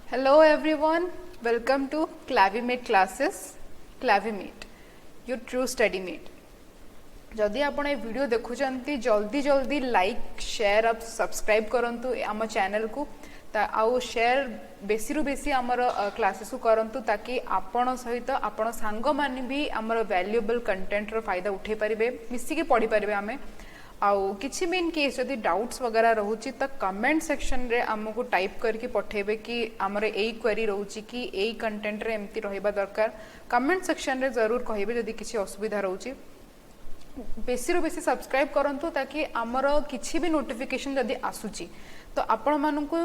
Hello everyone, welcome to Clavimate classes. Clavimate, your true study mate. जदि आपण ए video देखुचंती जल्दी जल्दी लाइक शेयर और सब्सक्राइब करंतु आम चैनल को आउ शेयर बेसी रु बेसी आमर क्लासेस को करंतु ताकि आपण सहित आपण सांग माने भी आमर वैल्यूएबल कंटेंट रो फायदा उठे परिबे मिसी के पढ़ी परिबे आमे आउ किछि भी इन केस जदि डाउट्स वगैरह रहउची त कमेंट सेक्शन रे हमको टाइप करके पठेबे कि हमर एई क्वेरी रहउची कि एई कंटेंट रे एम्ति रहइबा दरकार कमेंट सेक्शन रे जरूर कहिबे जदि किछि असुविधा रहउची बेसी रु बेसी सब्सक्राइब करंतु ताकि आमर किछि भी नोटिफिकेशन जदि आसुची तो आपण मानकु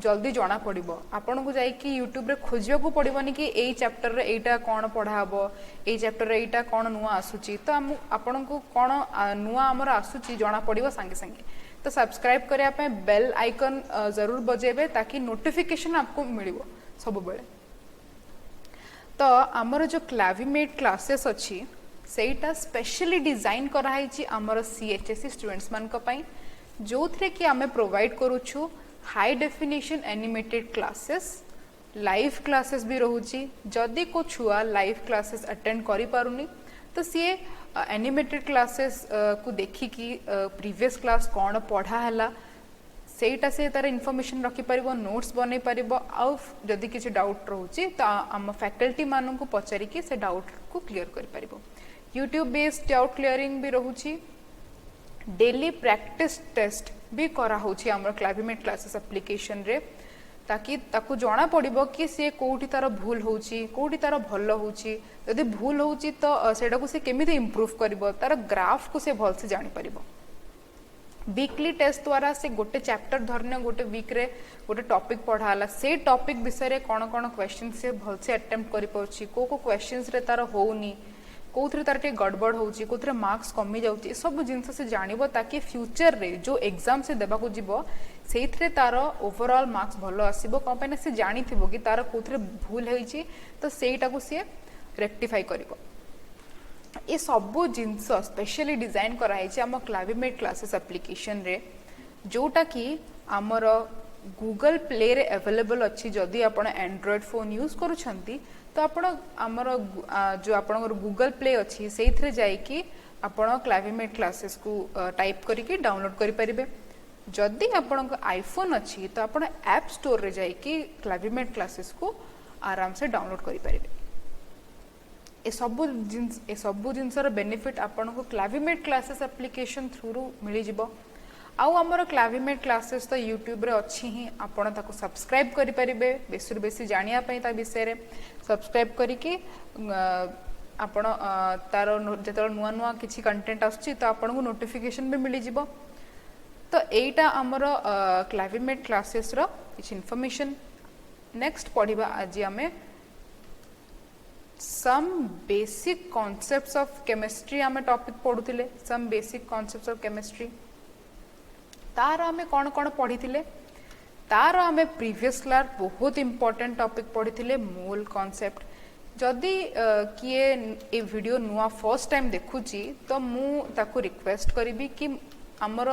जल्दी जाना पड़िबो आपण को जाई कि यूट्यूब रे खोजिया को पड़िबोनी कि एई चैप्टर रे एटा कोन पढ़ा हबो एई चैप्टर रे एटा कोन नुवा आसुची तो आपण को कोन नुवा हमर आसुची जाना पड़िबो संगे संगे तो सब्सक्राइब करिया पे बेल आइकन जरूर बजेबे ताकि नोटिफिकेशन आपको मिलिबो सब बेले तो हमर जो क्लाविमेट क्लासेस अछि सेटा स्पेशली डिजाइन कराई छी हमर सीएचएससी स्टूडेंट्स मान को पई जो थे कि आमे प्रोवाइड करूछु high definition animated classes live classes भी रहउची जदि को छुआ लाइव क्लासेस अटेंड करि पारुनी तो सीए एनिमेटेड क्लासेस को देखि कि प्रीवियस क्लास कोन पढ़ा हला सेटा से तार इन्फॉर्मेशन रखि परिबो नोट्स बनै परिबो आ जदि किछि डाउट रहउची तो हम फैकल्टी मानन को पचारि कि से डाउट को क्लियर करि परिबो यूट्यूब बेस्ड डाउट क्लियरिंग भी रहउची डेली प्रैक्टिस टेस्ट भी करा होची हमर क्लाविमेट क्लासेस एप्लिकेशन रे ताकि ताकू जाना पड़िबो कि से कोठी तार भूल होची कोठी तार भलो होची यदि भूल होची तो सेटा को से केमिति इंप्रूव करबो तार ग्राफ को से भल से जानि परिबो वीकली टेस्ट द्वारा से गोटे चैप्टर धरने गोटे वीक रे गोटे टॉपिक पढ़ाला से टॉपिक विषय रे कोन कोन क्वेश्चन से भल से अटेम्प्ट करि पउची को क्वेश्चंस रे तार होउनी कौन तार टे गड़बड़ होची कौन मार्क्स कमी जाउची सब जिनस से जानिबो ताकि फ्यूचर रे जो एग्जाम से देबा को जीवो सेइथरे तार ओवरऑल मार्क्स भलो आसीबो कंपनी से जानिथिबो कि तार कोथरे भूल होईची तो सेइटा को से रेक्टिफाई करिवो ए सब जिनस स्पेशली डिजाइन करा हैची हम क्लाविमेट क्लासेस एप्लिकेशन रे जोटा कि हमर गूगल प्ले रे अवेलेबल अछि जदि आपण एंड्रॉइड फोन यूज करूछंती तो आपण हमर जो आपण गूगल प्ले अछि सेइथरे जाई कि आपण क्लाविमेट क्लासेस को टाइप करके डाउनलोड करि परिबे जदि आपण आईफोन अछि तो आपण ऐप स्टोर रे जाई कि क्लाविमेट क्लासेस को आराम से डाउनलोड करि परिबे ए सब जिनसर बेनिफिट आपण को क्लाविमेट क्लासेस एप्लिकेशन थ्रू रु मिली जिवो आउ हमर क्लाविमेट क्लासेस तो यूट्यूब रे अछि ही आपण ताको सब्सक्राइब करि परिबे बेसुर बेसी जानिया पई ता विषय रे सब्सक्राइब करिके आपण तार जेतल नुवा नुवा किछि कंटेंट आछि तो आपण को नोटिफिकेशन भी मिली जिवो तो एटा हमर क्लाविमेट क्लासेस रो किछि इन्फॉर्मेशन नेक्स्ट पढिबा आज हमें some basic concepts of chemistry हमें टॉपिक पढुतिले some basic concepts of chemistry तार आमे कौन कौन पढ़ी थिले तार आमे प्रीवियस क्लास बहुत इंपोर्टेंट टॉपिक पढ़ी थिले मोल कॉन्सेप्ट जदि किए ए वीडियो नुआ फर्स्ट टाइम देखुची तो मु ताको रिक्वेस्ट करिबी कि हमर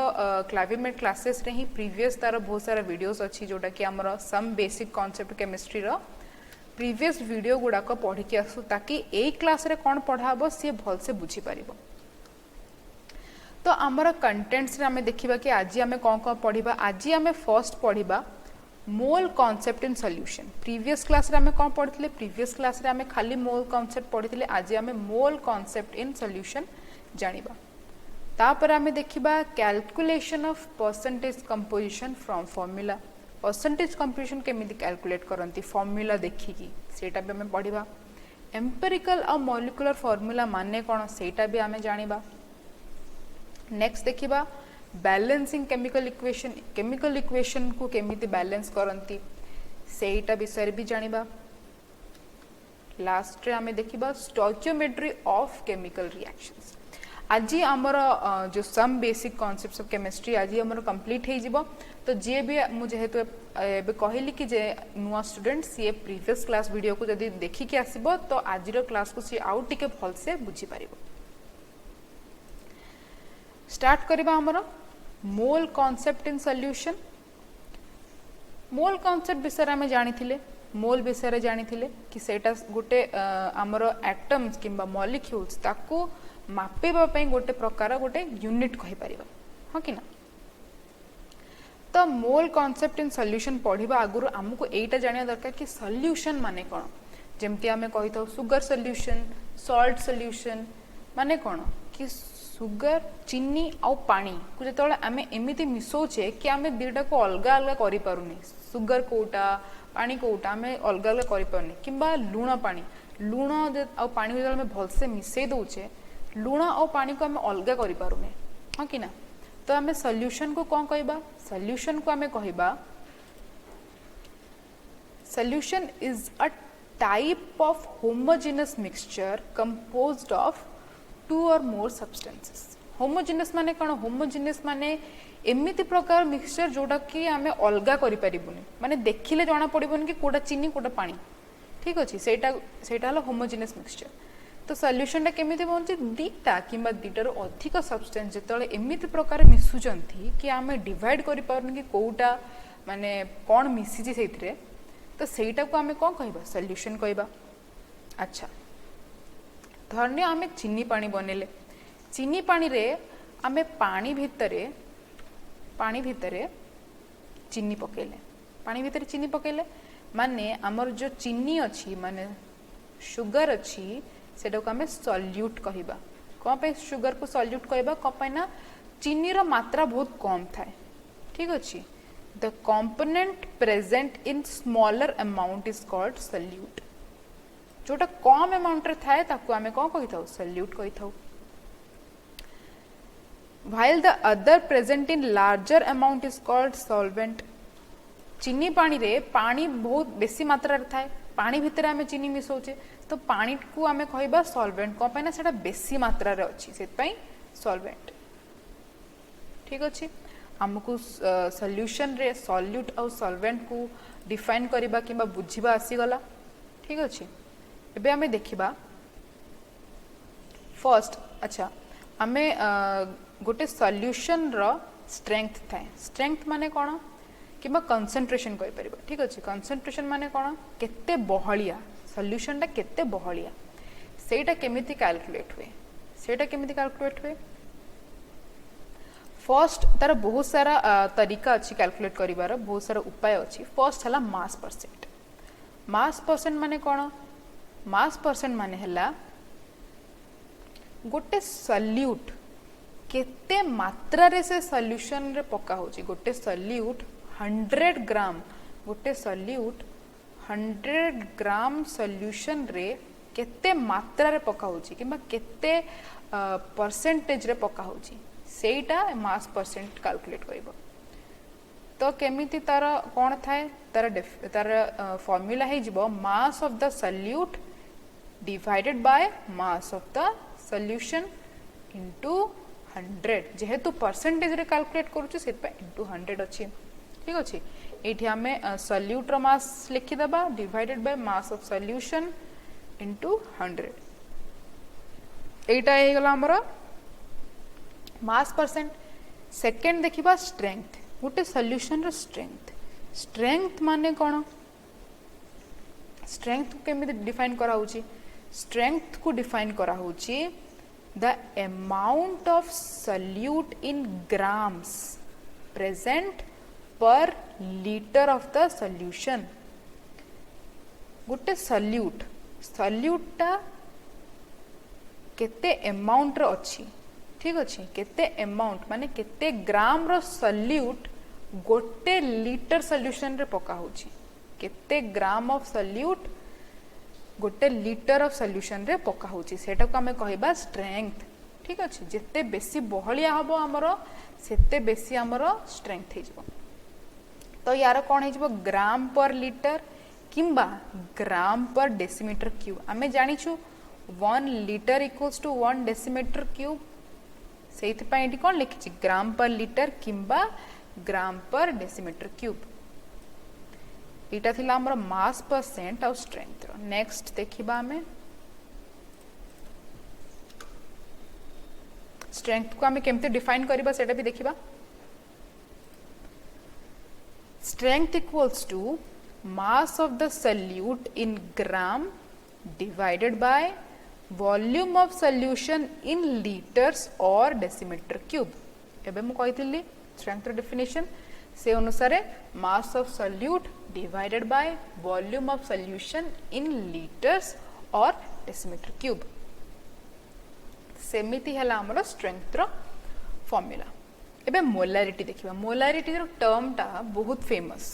क्लाविमेट क्लासेस रे ही प्रीवियस तार बहुत सारा वीडियोस अछि जोटा कि हमर सम बेसिक कॉन्सेप्ट केमिस्ट्री रो प्रीवियस वीडियो गुडा को पढ़ी के आसु ताकि ए क्लास रे कोन पढ़ाबो से भल से बुझी पारिबो तो आमर कंटेंट्स रे हमें देखिबा कि आज हमें कौन कौन पढ़िबा आज हमें फर्स्ट पढ़िबा mole concept in solution previous class रे हमें कौन पढ़िले प्रीवियस क्लास रे हमें खाली मोल कॉन्सेप्ट पढ़िले आज हमें मोल कॉन्सेप्ट इन सॉल्यूशन जानिबा तापर हमें देखिबा calculation of percentage composition from formula percentage composition केमिति कैलकुलेट करंती फार्मूला देखिकी सेटा भी हमें पढ़िबा एम्पिरिकल और मॉलिक्यूलर फार्मूला माने कोन सेटा भी हमें जानिबा नेक्स्ट देखिबा बैलेंसिंग केमिकल इक्वेशन को केमिति बैलेंस करंती सेटा विषय भी जानिबा लास्ट रे हमें देखिबा स्टोइकियोमेट्री ऑफ केमिकल रिएक्शंस आज हमर जो some basic concepts of chemistry आज हमर कंप्लीट हे जिवो तो जे भी मु जेहेतु एबे कहली कि जे नुआ स्टूडेंट्स ये प्रीवियस क्लास वीडियो को जदी देखि के आसीबो तो आज रो क्लास को सी आउट टिके फल से बुझी पारिबो स्टार्ट करिबा हमर मोल concept in solution mole concept विषय आम जानी मोल विषय जानी कि सेटा गोटे आमर एटम्स किंबा मॉलिक्यूल्स ताको मापेबा पई गोटे प्रकार गोटे यूनिट कहि परिबा हाँ कि ना। तो मोल कॉन्सेप्ट इन सॉल्यूशन पढ़िबा आगुरु हमको एटा जानिया दरकार कि सॉल्यूशन माने कोन। जेमती आमे कहि थाउ सुगर सॉल्यूशन सॉल्ट सॉल्यूशन माने कोन कि सुगर चीनी आउ पानी को जेतबेले आमे एमिति मिसौचे कि आमे दुटा को अलग अलग करि पारुनी सुगर कोटा पानी कोटा आमे अलग अलग करि पारुनी किंबा लूण पानी लूण आउ पानी जेतबेले आमे भलसे मिसै दउचे लूण आउ पानी को आमे अलग करि पारुनी हाँ कि ना। तो आमे सॉल्यूशन को कौन कहबा सॉल्यूशन को आमे कहबा solution is a type of homogeneous mixture composed of two or more substances. Homogeneous माने कौन होमोजेनस माने एमिति प्रकार मिक्सचर जोटा कि आमे अलग करि परिबुनी माने देखिले जाना पड़िबोनी कि कोडा चीनी कोडा पानी ठीक अछि सेटा हला होमोजेनस मिक्सचर। तो सॉल्यूशन टा केमिति बनछि दीटा किंबा दीटार अधिक सब्सटेंस जेतले एमिति प्रकार मिसुचंती कि आमे डिवाइड करि पारन कि कोउटा माने कोन मिसिछि सेथिरे तो सेटा को आमे कोन कहबा सॉल्यूशन कहबा। अच्छा धरने आमे चीनी पानी बनेले चीनी पानी रे आमे पानी भितरे चीनी पकेले माने हमर जो चीनी अछि माने शुगर अछि सेटा को आमे सॉल्यूट कहबा। कोन पे शुगर को सॉल्यूट कहबा कोन पे ना चीनी रो मात्रा बहुत कम थाए ठीक अछि। The component present in smaller amount is called solute. जोटा कम अमाउंट रे थाए ताको आमे कोन कहि थाउ सॉल्यूट कहि थाउ। while the other present in larger amount is called solvent। चीनी पानी रे पानी बहुत बेसी मात्रा रे थाए पानी भितर आमे चीनी मिसौचे तो पानी को आमे कहबा सॉल्वेंट कोन पे ना सेटा बेसी मात्रा रे अछि सेत पई सॉल्वेंट ठीक अछि। हमकु सॉल्यूशन रे सॉल्यूट और सॉल्वेंट को डिफाइन करबा किबा बुझिबा आसी गला ठीक अछि। एबे आमे देखिबा फर्स्ट अच्छा आमे गोटे सॉल्यूशन रो स्ट्रेंथ थाए स्ट्रेंथ माने कोन किबा कंसंट्रेशन कहि परिबा ठीक अछि। कंसंट्रेशन माने कोन केते बहलिया सॉल्यूशन टा केते बहलिया सेटा केमिति कैलकुलेट हुए फर्स्ट तार बहुत सारा तरीका अछि कैलकुलेट करिवार बहुत सारा उपाय अछि। फर्स्ट हला मास परसेंट माने कोन मास परसेंट माने हला गोटे सॉल्यूट केते मात्रा रे से सॉल्यूशन रे पका होची गोटे सॉल्यूट 100 ग्राम गोटे सॉल्यूट 100 ग्राम सॉल्यूशन रे केते मात्रा रे पका होची किबा केते परसेंटेज रे पका होची सेटा मास परसेंट कैलकुलेट करबो। तो केमिति तार कोन थाए तार फार्मूला हे जिवो मास of the solute divided bye mass of the solution into 100 जेहेतु परसेंटेज रे कैलकुलेट करूछु सेत पे इनटू 100 अछि ठीक अछि। एठी हमें सॉल्यूट रो मास लिखि दबा divided by mass of solution into 100 एटा हे गला हमर मास परसेंट। सेकंड देखिबा स्ट्रेंथ गोटे सॉल्यूशन रो स्ट्रेंथ माने कोन स्ट्रेंथ को केमिति डिफाइन करा होची स्ट्रेंथ को डिफाइन करा होची the amount of solute in grams present per liter of the solution। गोटे सॉल्यूट टा केते अमाउंट रो अछि ठीक अछि केते अमाउंट माने केते ग्राम रो सॉल्यूट गोटे लीटर सॉल्यूशन रे पका होची केते ग्राम ऑफ सॉल्यूट गोटे लीटर ऑफ सॉल्यूशन रे पका होची सेटा को हमें कहबा स्ट्रेंथ ठीक अछि। जेते बेसी बहलिया हबो हमरो सेते बेसी हमरो स्ट्रेंथ हे जिवो। तो यार कोन हे जिवो ग्राम पर लीटर किंबा ग्राम पर डेसीमीटर क्यूब हमें जानि छु 1 litre equals to 1 decimetre cube सेति पई एटी कोन लिखि छि ग्राम पर लीटर किंबा ग्राम पर डेसीमीटर क्यूब। इटा थिला हमर मास परसेंट और स्ट्रेंथ रो। नेक्स्ट देखिबा हमें स्ट्रेंथ को हमें केमते डिफाइन करिबा सेटा भी देखिबा। strength equals to mass of the solute in gram divided by volume of solution in liters or decimeter cube. एबे मु कहितली strength ର definition से अनुसार mass of solute divided by volume of solution in liters or decimeter cube. सेमिति हला हमर strength रो formula. एबे molarity देखिबा. Molarity रो term टा बहुत फेमस.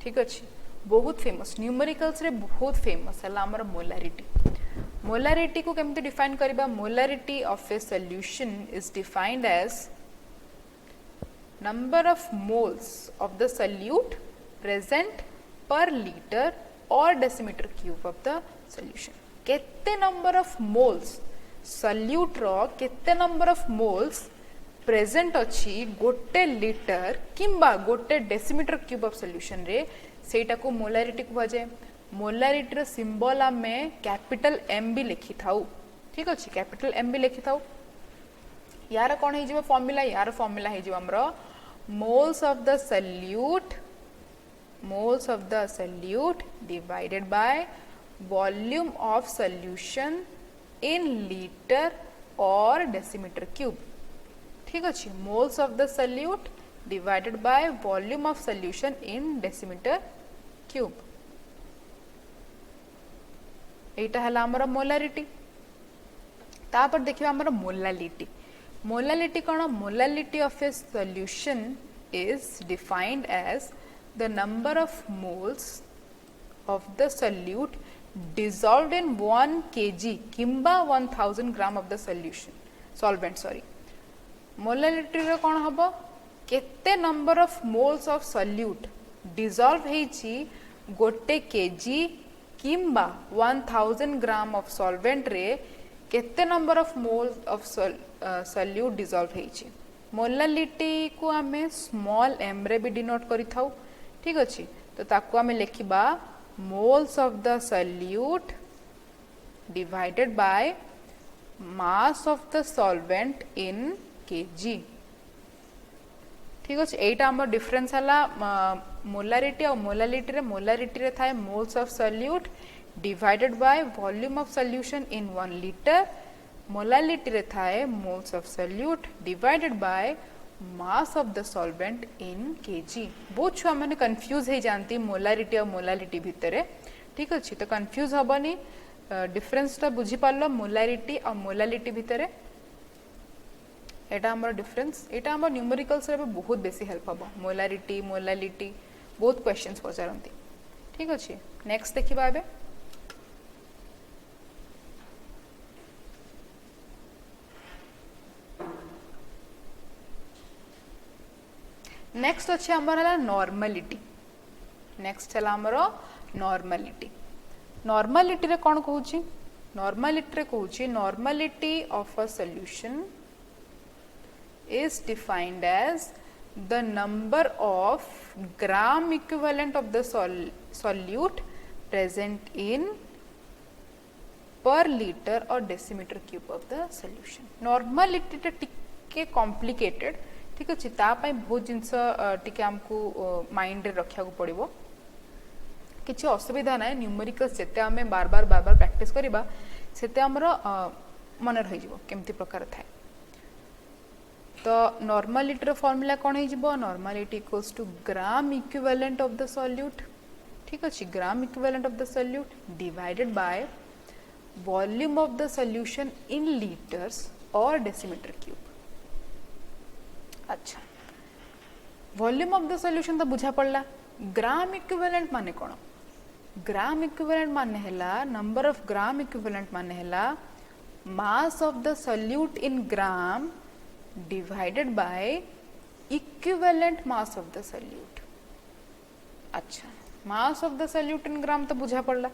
ठीक अछि, बहुत फेमस न्यूमेरिकल्स रे बहुत फेमस हला हमर मोलारिटी. मोलारिटी को केमते डिफाइन करबा. Molarity of a solution is defined as number of moles of the solute present per liter or decimeter cube of the solution. केते number of moles solute रो केते number of moles present अछि गोटे litre किंबा गोटे decimetre cube of solution रे सेटा को molarity को बजे. मोलारिटी रो सिंबल आमे कैपिटल एम भी लिखि थाउ. ठीक अछि, कैपिटल एम भी लिखि थाउ. यार कोन हे जिवो फार्मूला. यार फार्मूला हे जिवो हमरो moles of the solute divided by volume of solution in liter or decimeter cube. ठीक अछि, moles of the solute divided by volume of solution in decimeter cube. एटा हला हमर मोलारिटी. तापर देखिबा हमर मोलालिटी. Molality कौन. Molality of a solution is defined as the number of moles of the solute dissolved in 1 kg किंबा 1000 gram of the solution solvent. Sorry, molality रे कौन हबो केते number of moles of solute dissolve हेची गोटे kg किंबा 1000 gram of solvent रे केते number of moles of solute dissolve हेची. मोलालिटी को आमे स्मॉल m रे भी डिनोट करि थाउ. ठीक अछि, तो ताको आमे लेखिबा moles of the solute divided by mass of the solvent in kg. ठीक अछि, एटा हमर डिफरेंस हला मोलारिटी और मोलालिटी रे. मोलारिटी रे थाए moles of solute divided by volume of solution in 1 liter. Molality रे थाए moles of solute divided by mass of the solvent in kg. बहुत छुआ माने कंफ्यूज हे जानती मोलारिटी और मोलालिटी भितरे. ठीक अछि, तो कंफ्यूज हबनी. डिफरेंस ता बुझी पालो मोलारिटी और मोलालिटी भितरे. एटा हमर डिफरेंस. एटा हमर न्यूमेरिकल्स रे बहुत बेसी हेल्प हबो. मोलारिटी मोलालिटी बहुत क्वेश्चंस पचारंती. ठीक अछि, नेक्स्ट देखिबा एबे. नेक्स्ट अच्छे हमर हला नॉर्मलिटी. नेक्स्ट हला हमरो नॉर्मलिटी. नॉर्मलिटी रे कोन कहूची. नॉर्मलिटी रे कहूची normality of a solution is defined as the number of gram equivalent of the solute present in per liter or decimeter cube of the solution. Normality टे टिके complicated. ठीक अछि, ता पई बहुत जिंस टिके हमकु माइंड रे रखिया को पड़िबो. किछि असुविधा नै. न्यूमेरिकल्स जेते हमें बार बार प्रैक्टिस करिबा सेते हमरो मन रहि जिवो केमति प्रकार थाए. तो नॉर्मलिटी रो फार्मूला कोन हे जिवो. Normality equals to gram equivalent of the solute. ठीक अछि, gram equivalent of the solute divided by volume of the solution in litres or decimetre cube. अच्छा, वॉल्यूम ऑफ द सॉल्यूशन तो बुझा पड़ला. ग्राम इक्विवेलेंट माने कोन. ग्राम इक्विवेलेंट माने हैला नंबर ऑफ ग्राम इक्विवेलेंट माने हैला mass of the solute in gram divided by equivalent mass of the solute. अच्छा, mass of the solute in gram तो बुझा पड़ला.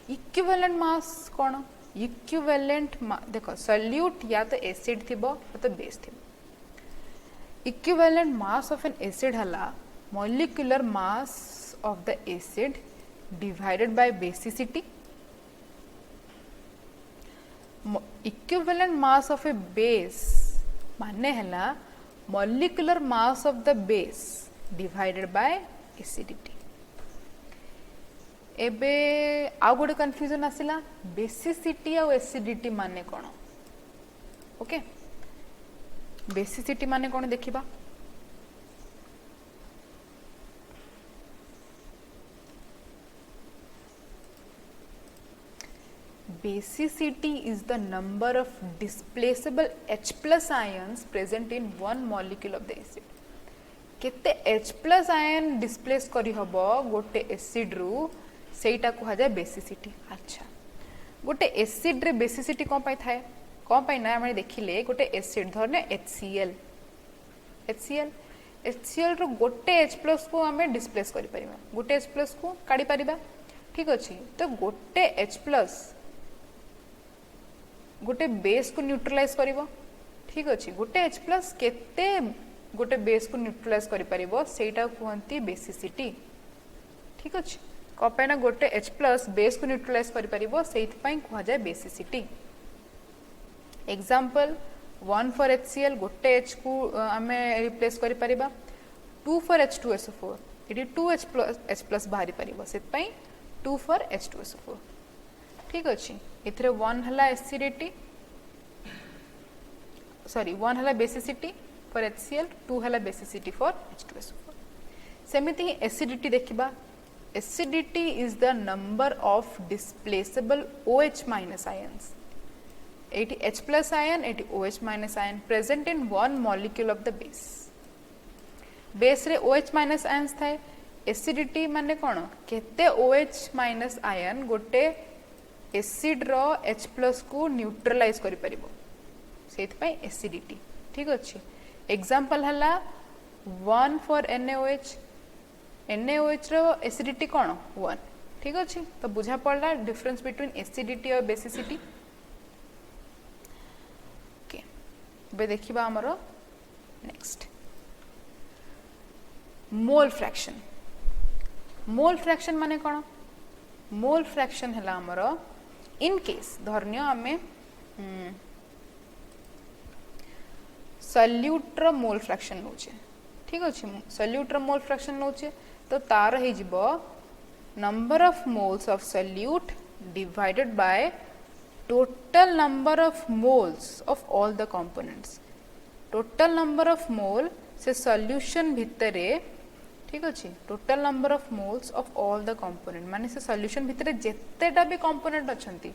इक्विवेलेंट मास कोन. इक्विवेलेंट देखो सॉल्यूट या तो एसिड थिबो या तो बेस थिबो. Equivalent mass of an acid हला molecular mass of the acid divided by basicity. Equivalent mass of a base माने हला molecular mass of the base divided by acidity. एबे आउ गोटे कन्फ्यूजन आसिला बेसिसिटी और एसिडिटी माने कौन। ओके बेसिसिटी माने कौन देखिबा। Basicity is the number of displaceable H plus ions present in one molecule of the acid. केते H plus ion displace करी हबो गोटे एसिड रु सेटा को जाए बेसिसिटी। अच्छा गोटे एसिड रे बेसिसिटी कौन पाई थाए कौन पाई ना हमें देखिले गोटे एसिड धरने HCl HCl रो गोटे H plus को हमें डिस्प्लेस करि परिबा गोटे H plus को काढी परिबा ठीक अछि। तो गोटे H plus गोटे बेस को न्यूट्रलाइज करिवो ठीक अछि। गोटे H plus केते गोटे बेस को न्यूट्रलाइज करि परिबो सेटा कहंती बेसिसिटी ठीक अछि। कपे ना गोटे H plus बेस को न्यूट्रलाइज करि परिबो सेति पई कहा जाय बेसिसिटी। एग्जांपल 1 for HCl गोटे H को हमें रिप्लेस करि परिबा 2 for H2SO4 इटी 2H plus बाहरी परिबो सेति पई 2 for H2SO4 ठीक अछि। इथरे 1 हला एसिडिटी सॉरी 1 हला बेसिसिटी फॉर HCl 2 हला बेसिसिटी फॉर H2SO4। सेमिति ही एसिडिटी देखिबा acidity is the number of displaceable OH minus ions. एटी H plus आयन एटी OH minus ion present in one molecule of the base. Base रे OH minus ions थाए acidity माने कोन केते OH माइनस आयन गोटे acid रो H plus को न्यूट्रलाइज करि परिबो सेति पई एसिडिटी ठीक अछि। एग्जांपल हला 1 for NaOH रो एसिडिटी कोन 1 ठीक अछि। तो बुझा पड़ला डिफरेंस बिटवीन एसिडिटी और बेसिसिटी। ओके बे देखिबा हमरो next mole fraction. Mole fraction माने कोन मोल फ्रैक्शन हला हमरो इन केस धरनियो हमें सल्यूट रो मोल फ्रैक्शन नोचे ठीक अछि। सल्यूट रो मोल फ्रैक्शन नोचे तो तार हे जिवो number of moles of solute divided by total number of moles of all the components. Total number of mole से सॉल्यूशन भितरे ठीक अछि। Total number of moles of all the component माने से solution भितरे जेतेटा भी कंपोनेंट अछंती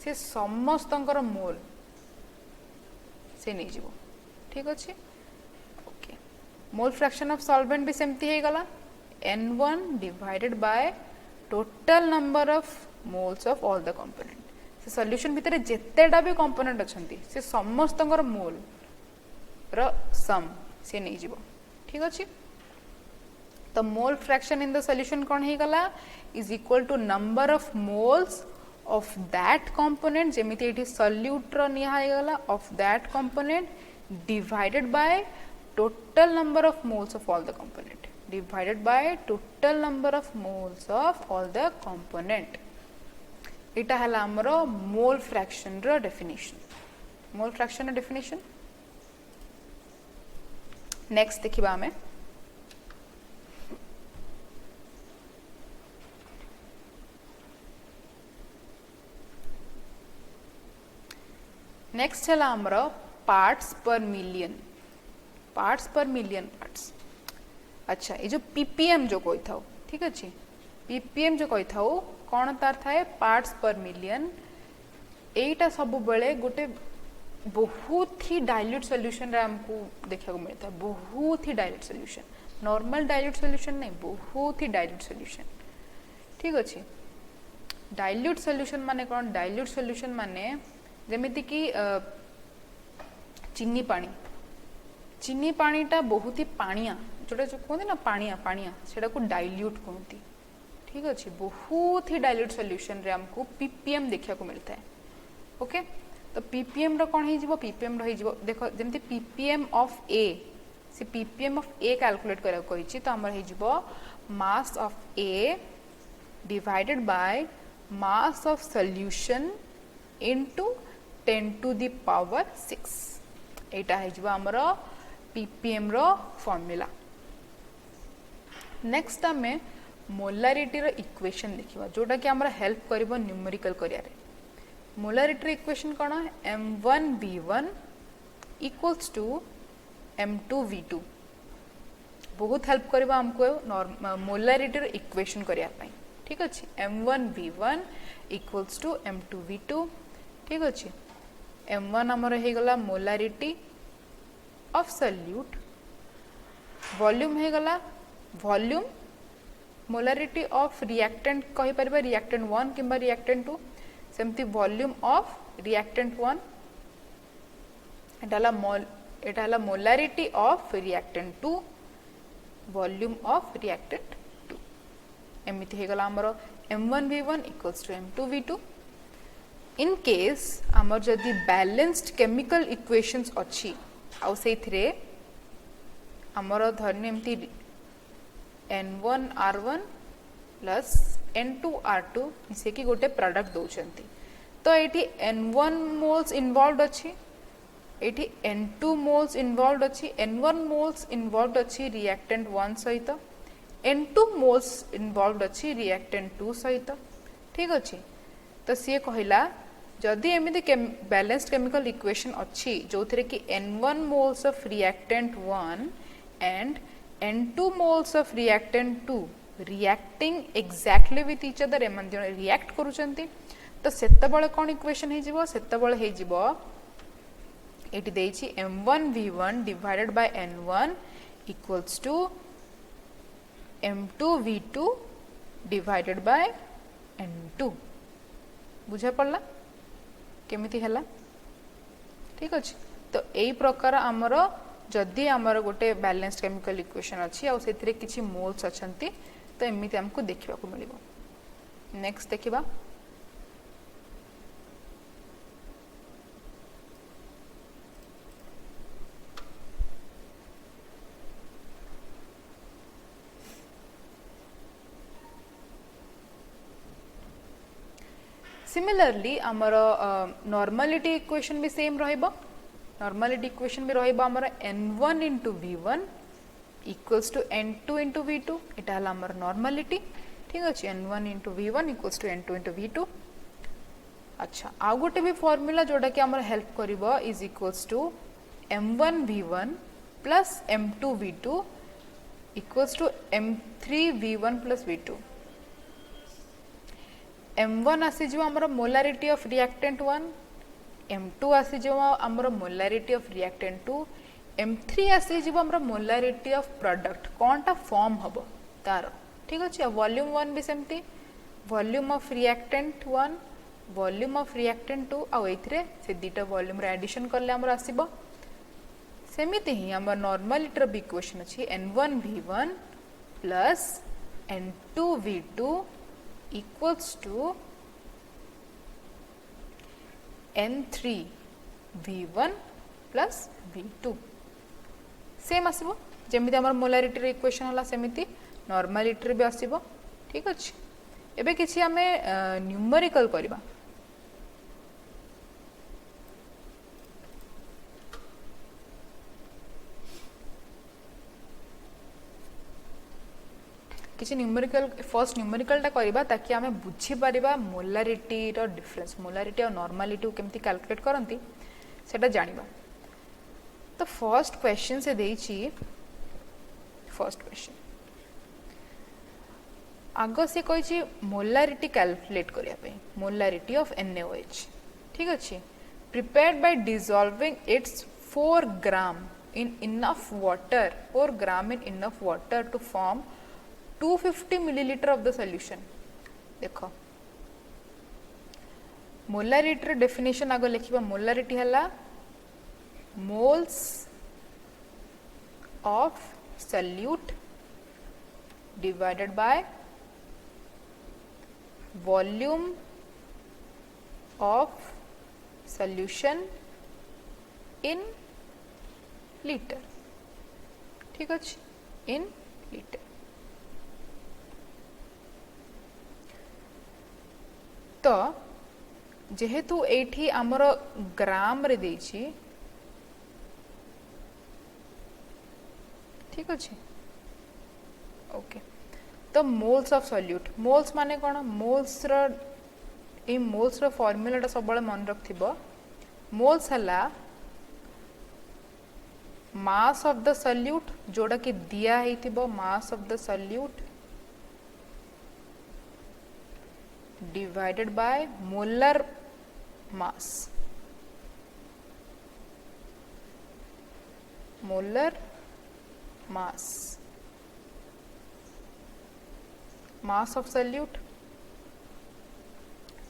से समस्तंकर मोल से नै जिवो ठीक अछि। Okay mole fraction of solvent भी सेमती हे गला N1 divided by total number of moles of all the component. से सॉल्यूशन भितरे जेतेटा भी कंपोनेंट अछंती से समस्तंकर मोल रो सम से नै जिवो ठीक अछि। The mole fraction in the solution कौन ही गला is equal to number of moles of that component जेमिति एठी solute रो निया ही गला of that component divided by total number of moles of all the component divided by total number of moles of all the component। इटा हला हमरो mole fraction रो definition। mole fraction रो definition next देखिबा हमें next है हमरा parts पर million parts. अच्छा ये जो पीपीएम जो कोई था ठीक अच्छे पीपीएम जो कोई था कौन तार थाए पार्ट्स पर मिलियन। एटा सब बेले गोटे बहुत ही डाइल्यूट सॉल्यूशन रे हमको देखा को मिलता है बहुत ही dilute solution normal dilute solution नहीं बहुत ही डाइल्यूट सॉल्यूशन ठीक अच्छे। डाइल्यूट सॉल्यूशन माने कौन डाइल्यूट सॉल्यूशन माने जेमिति कि चीनी पानीटा बहुत ही पानिया जोटा जो कहते ना पानिया सेटा को डाइल्यूट कहती ठीक अच्छे। बहुत ही डाइल्यूट सॉल्यूशन रे हमको पीपीएम देखा को मिलता है ओके। तो पीपीएम रो कौन ही जीवो पीपीएम रो ही जीवो देखो जेमिति पीपीएम ऑफ ए से पीपीएम ऑफ ए कैलकुलेट करा कहिछि तो हमर ही जीवो mass of A divided by mass of solution into 10 to the power 6 एटा है जो हमरो पीपीएम रो फार्मूला नेक्स्ट आम मोलारिटी इक्वेशन लिखा जोटा कि आमर हेल्प कर न्यूमेरिकल करियारे मोलारिटी इक्वेशन कौन M1V1 इक्वल्स टू M2V2 बहुत हेल्प करबा हमको मोलारिटी इक्वेशन करिया पई ठीक अछि M1V1 इक्वल्स टू M2V2 ठीक अछि M1 हमर हे गला मोलारिटी ऑफ सॉल्यूट वॉल्यूम हे गला वॉल्यूम मोलारिटी ऑफ रिएक्टेंट कहि परबा रिएक्टेंट 1 किंबा रिएक्टेंट 2 सेमती वॉल्यूम ऑफ रिएक्टेंट 1 एटाला molarity of reactant 2 volume of reactant 2 एमिति हे गला हमर M1V1 equals to M2V2 in case आमर जदि बैलेंस्ड केमिकल इक्वेशंस अछि आउ सेथिरे आमर धरने एमती N1R1 प्लस N2R2 मिसे कि गोटे प्रोडक्ट दौचंती तो एठी N1 मोल्स इन्वॉल्वड अछि एठी N2 मोल्स इन्वॉल्वड अछि N1 मोल्स इन्वॉल्वड अछि रिएक्टेंट 1 सहित N2 मोल्स इन्वॉल्वड अछि रिएक्टेंट 2 सहित ठीक अछि तो सी कहला जदि एमिति बैलेंस्ड केमिकल इक्वेशन अच्छी जो थे कि N1 moles of reactant 1 and N2 moles of reactant 2 reacting exactly with each other एमन जन रिएक्ट करूचंती तो सेतबळे कोन इक्वेशन हे जिवो सेतबळे हे जिवो एटी देछि M1V1 divided by N1 equals to M2V2 divided by N2 बुझा पड़ला केमिति हला ठीक अछि तो एई प्रकार हमर जदि हमर गोटे बैलेंस्ड केमिकल इक्वेशन अछि आ सेथिरे किछि मोल्स अछंती तो एमिति हमको देखिबा को मिलिबो नेक्स्ट देखिबा सिमिलरली आमर नॉर्मलिटी इक्वेशन भी सेम रहिबो नॉर्मलिटी इक्वेशन भी रहिबो आमर N1 into V1 equals to N2 into V2 एटा हला आमर नॉर्मलिटी ठीक अछि N1 into V1 equals to N2 into V2 अच्छा आ गोटे भी फार्मूला जोटा कि आमर हेल्प करिवो is equals to M1 V1 plus M2 V2 equals to M3 V1 plus V2 M1 आसी जो हमर मोलारिटी ऑफ रिएक्टेंट 1 M2 आसी जो हमर मोलारिटी ऑफ रिएक्टेंट 2 M3 आसी जो हमर मोलारिटी ऑफ प्रोडक्ट कोनटा फॉर्म हबो तार ठीक अछि वॉल्यूम 1 भी सेमती volume of reactant 1 volume of reactant 2 आ एथिरे से दीटा वॉल्यूम रे एडिशन करले हमर आसीबो सेमिति ही हमर नॉर्मलिटी ऑफ इक्वेशन अछि N1V1 plus N2V2 equals to N3 V1 plus V2 same आसीबो जेमिति हमर मोलारिटी रे इक्वेशन हला सेमिति नॉर्मलिटी रे भी आसीबो ठीक अछि एबे किछि हमें न्यूमेरिकल करबा किसी न्यूमेरिकल फर्स्ट न्यूमेरिकल टा करबा ताकि आमे बुझी परिबा मोलारिटी रो डिफरेंस मोलारिटी और नॉर्मलिटी केमती कैलकुलेट करंती सेटा जानिबा तो फर्स्ट क्वेश्चन से देइची फर्स्ट क्वेश्चन आगो से कहिची मोलारिटी कैलकुलेट करिया पे मोलारिटी ऑफ NaOH ठीक अछि prepared by dissolving its 4 gram in enough water 4 gram in enough water to form 250 milliliter of the solution देखो मोलारिटी डेफिनेशन आगो लिखिबा मोलारिटी हला moles of solute divided by volume of solution in litre ठीक अछि इन litre तो जेहेतु एठी आमर ग्राम रे देछि ठीक अछि ओके तो मोल्स ऑफ सॉल्यूट मोल्स माने कौन मोल्स रो फॉर्मूलाटा सब मन रखिबो मोल्स हला मास ऑफ द सॉल्यूट जोड़ा कि दिया हेतिबो mass of the solute divided by molar mass mass of solute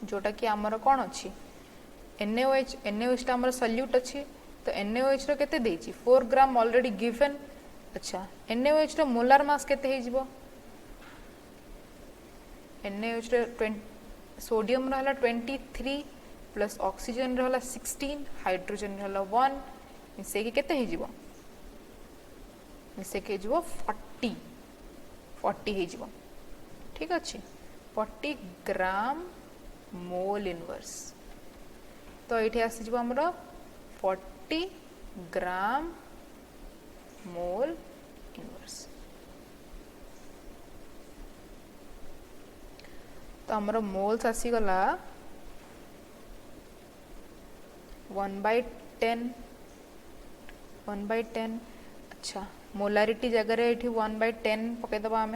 जोटा कि आमर कौन अच्छी NaOH टा आमर सॉल्यूट अच्छी तो NaOH रो केते देछि 4 ग्राम ऑलरेडी गिवन अच्छा NaOH रो मोलार मास केते हे जिवो NaOH रो सोडियम रहला 23 प्लस ऑक्सीजन रहला 16 हाइड्रोजन रहला 1 मिसे के केते हे जिवो मिसे के जिवो 40 हे जिवो ठीक अच्छे 40 ग्राम मोल इनवर्स तो ये आसीज आमर 40 ग्राम मोल इनवर्स तो आमर मोल्स आसीगला 1/10 अच्छा मोलारिटी जगह ये 1/10 पकईदबा आम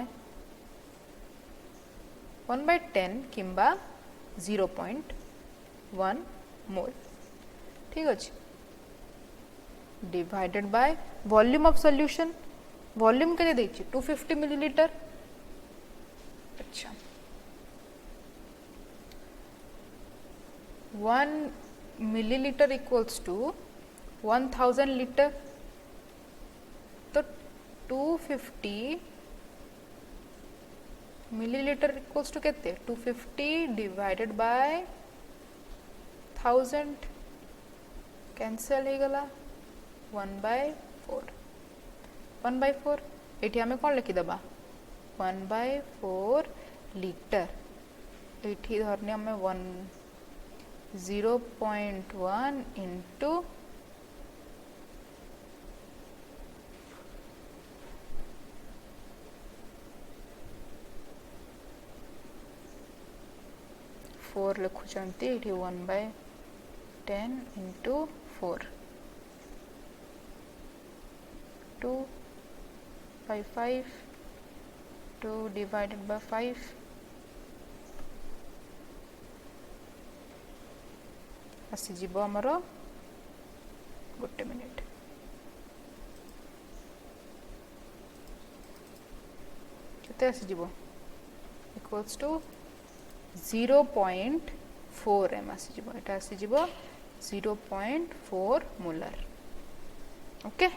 1/10 किंबा 0.1 मोल ठीक अच्छे divided by volume of solution volume के 250 मिलीलीटर अच्छा 1 मिलीलीटर इक्वल्स टू 1000 लीटर तो 250 मिलीलीटर इक्वल्स टू केते 250 डिवाइडेड बाय 1000 कैंसल हो गला 1/4 एठी हमें कौन लिखिदबा 1/4 लीटर एठी धरने हमें 0.1 इंटू 4 लिखुचंती एठी 1/10 इंटू 4 2/5 2 डिवाइडेड बाय 5 आसी जीवो हमर गोटे मिनिट केते आसी जीवो इक्वल्स टू 0.4 एम आसी जीवो एटा आसी जीवो 0.4 मोलर ओके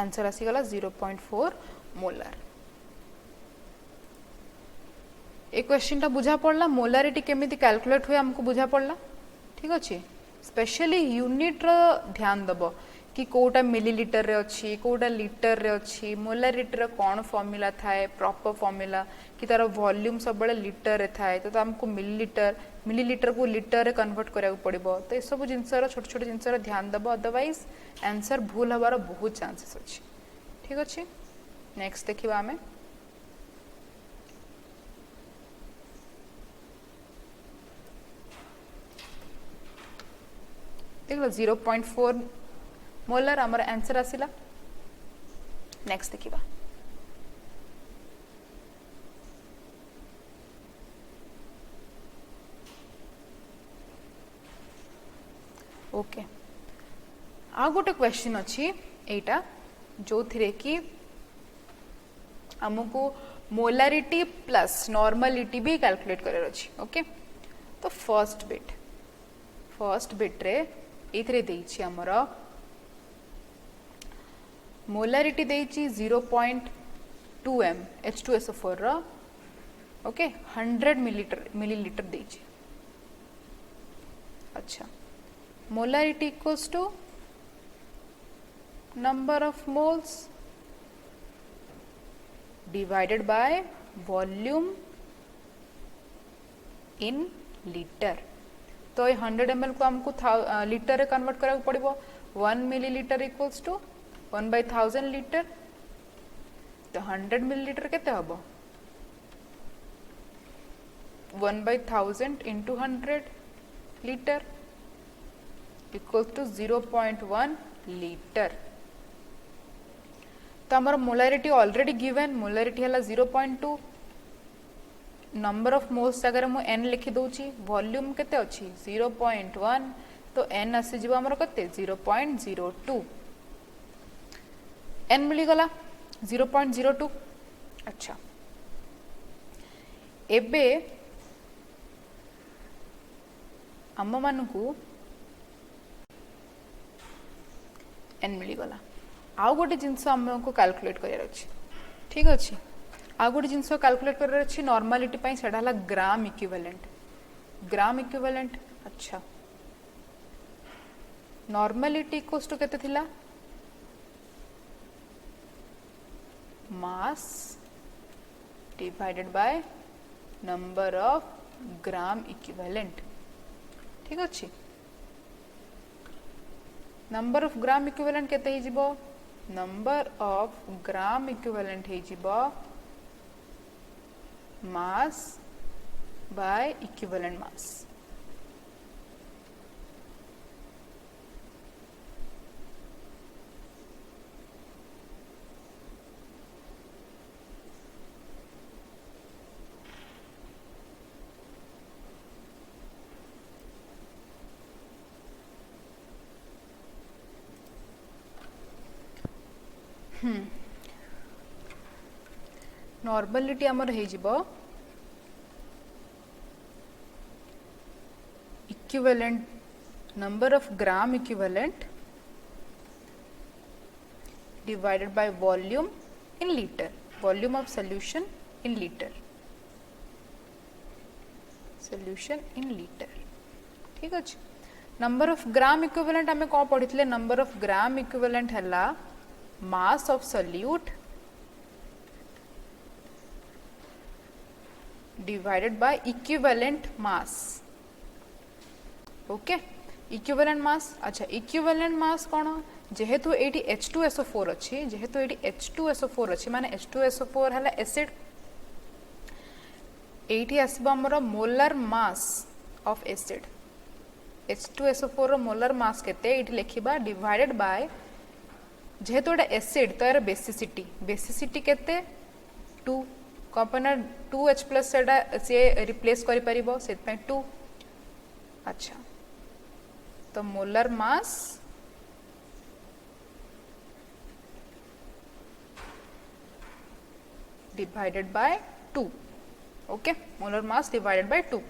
आंसर आसी गला 0.4 मोलर ए क्वेश्चन टा बुझा पड़ला मोलारिटी केमिति कैलकुलेट हुए हमको बुझा पड़ला ठीक अच्छे स्पेशली यूनिट रो ध्यान दबो कि कोटा मिलीलीटर रे अच्छी कोटा लीटर रे अच्छी मोलारिटी रो कौन फॉर्मूला थाए प्रॉपर फॉर्मूला कि तार वॉल्यूम सब बड़े लीटर रे थाए तो हमको मिलीलीटर को लीटर रे कन्वर्ट करिया पड़िबो तो ए सब जिंसर छोट छोट जिंसर ध्यान दबो अदरवाइज आंसर भूल हबार बहुत चांसेस अछि ठीक अच्छे नेक्स्ट देखिबा हमें देख 0.4 मोलर आमर आंसर आसिला नेक्स्ट देखिबा ओके आ गोटे क्वेश्चन अच्छी एटा जो थिरे कि हमको मोलारिटी प्लस नॉर्मलिटी भी कैलकुलेट करार अछि ओके तो फर्स्ट बिट रे एथरे देछि हमर मोलारिटी देछि 0.2 m H2SO4 रो ओके 100 मिलीलीटर देछि अच्छा molarity equals to number of moles divided by volume in liter तो ये 100 ml को हमको लीटर रे कन्वर्ट करा पड़िबो 1 मिलीलीटर इक्वल्स टू 1/1000 लीटर तो 100 मिलीलीटर केते हबो 1/1000 into 100 liter equals to 0.1 liter. तो हमारा मोलारिटी ऑलरेडी गिवन मोलारिटी है 0.2 नंबर ऑफ मोल्स जगह मु n लिखि दउची वॉल्यूम केते अछि 0.1 तो n आसी जीव हमर कते 0.02 n मिली गला 0.02 अच्छा एबे आम मानकू n मिली गला आउ गोटे जिनस आमको कैलकुलेट करार अछि ठीक अछि आ गोटे जिनस कैलकुलेट करार अछि नॉर्मलिटी पई सेडा हला ग्राम इक्विवेलेंट अच्छा नॉर्मलिटी इक्वल्स टू केते थिला मास divided by number of gram equivalent ठीक अछि नंबर ऑफ ग्राम इक्विवेलेंट केते ही जिवो नंबर ऑफ ग्राम इक्विवेलेंट ही जिवो mass by equivalent mass normality आमर हे जिवो equivalent number of gram equivalent divided by volume in liter volume of solution in liter solution in liter ठीक अछि number of gram equivalent हमें को पढ़ितले number of gram equivalent हला मास of solute divided by equivalent mass okay equivalent mass अच्छा equivalent mass कोन जेहेतु eighty H2SO4 अछि जेहेतु eighty H2SO4 अछि माने H2SO4 हला एसिड एटी आसबो हमर molar mass of acid H2SO4 रो मोलर मास केते एटी लिखिबा डिवाइडेड बाय जेहेतु एटा एसिड तो यार बेसिसिटी केते 2 कंपोनेंट 2H प्लस से रिप्लेस करि परिबो सेत पे 2 अच्छा तो molar mass divided by 2 okay molar mass divided by 2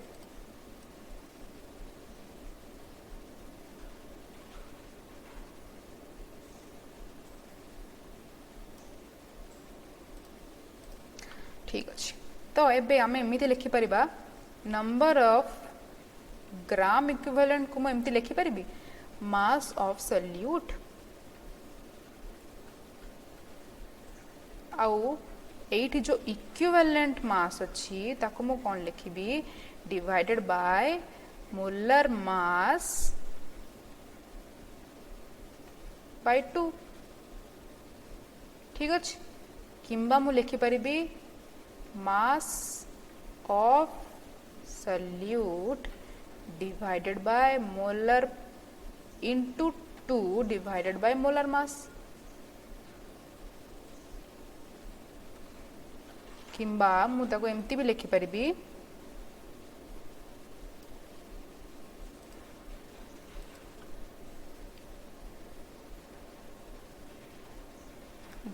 ठीक अछि तो एबे आमे एमिति लिखि परिबा नंबर ऑफ ग्राम इक्विवेलेंट को एमती लिखि परिबी मास ऑफ सॉल्यूट आउ एठी जो इक्विवेलेंट मास अछि ताको मो कोन लिखिबी divided by molar mass by 2 ठीक अछि किंबा मु लिखि परिबी mass of solute divided by molar into 2 divided by molar mass किंबा मु ताको एमती भी लिखि परिबी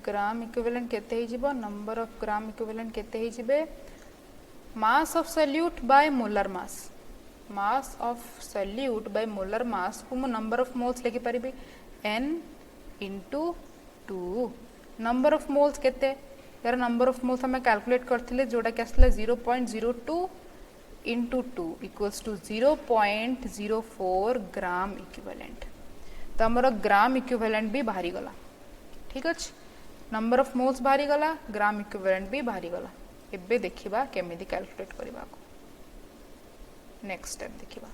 ग्राम इक्विवेलेंट केते ही जिवो नंबर ऑफ ग्राम इक्विवेलेंट केते ही जिबे mass of solute by molar mass mass of solute by molar mass को नंबर ऑफ मोल्स लेके परिबी n into 2 number of moles केते यार नंबर ऑफ मोल्स हमें कैलकुलेट करथिले जोटा के आसले 0.02 into 2 equals to 0.04 gram equivalent तो हमर ग्राम इक्विवेलेंट भी बाहरी गला ठीक अछि नंबर ऑफ मोल्स बाहरी गला ग्राम इक्विवेलेंट भी बाहरी गला एबे देखिबा केमिति कैलकुलेट करबा को नेक्स्ट स्टेप देखिबा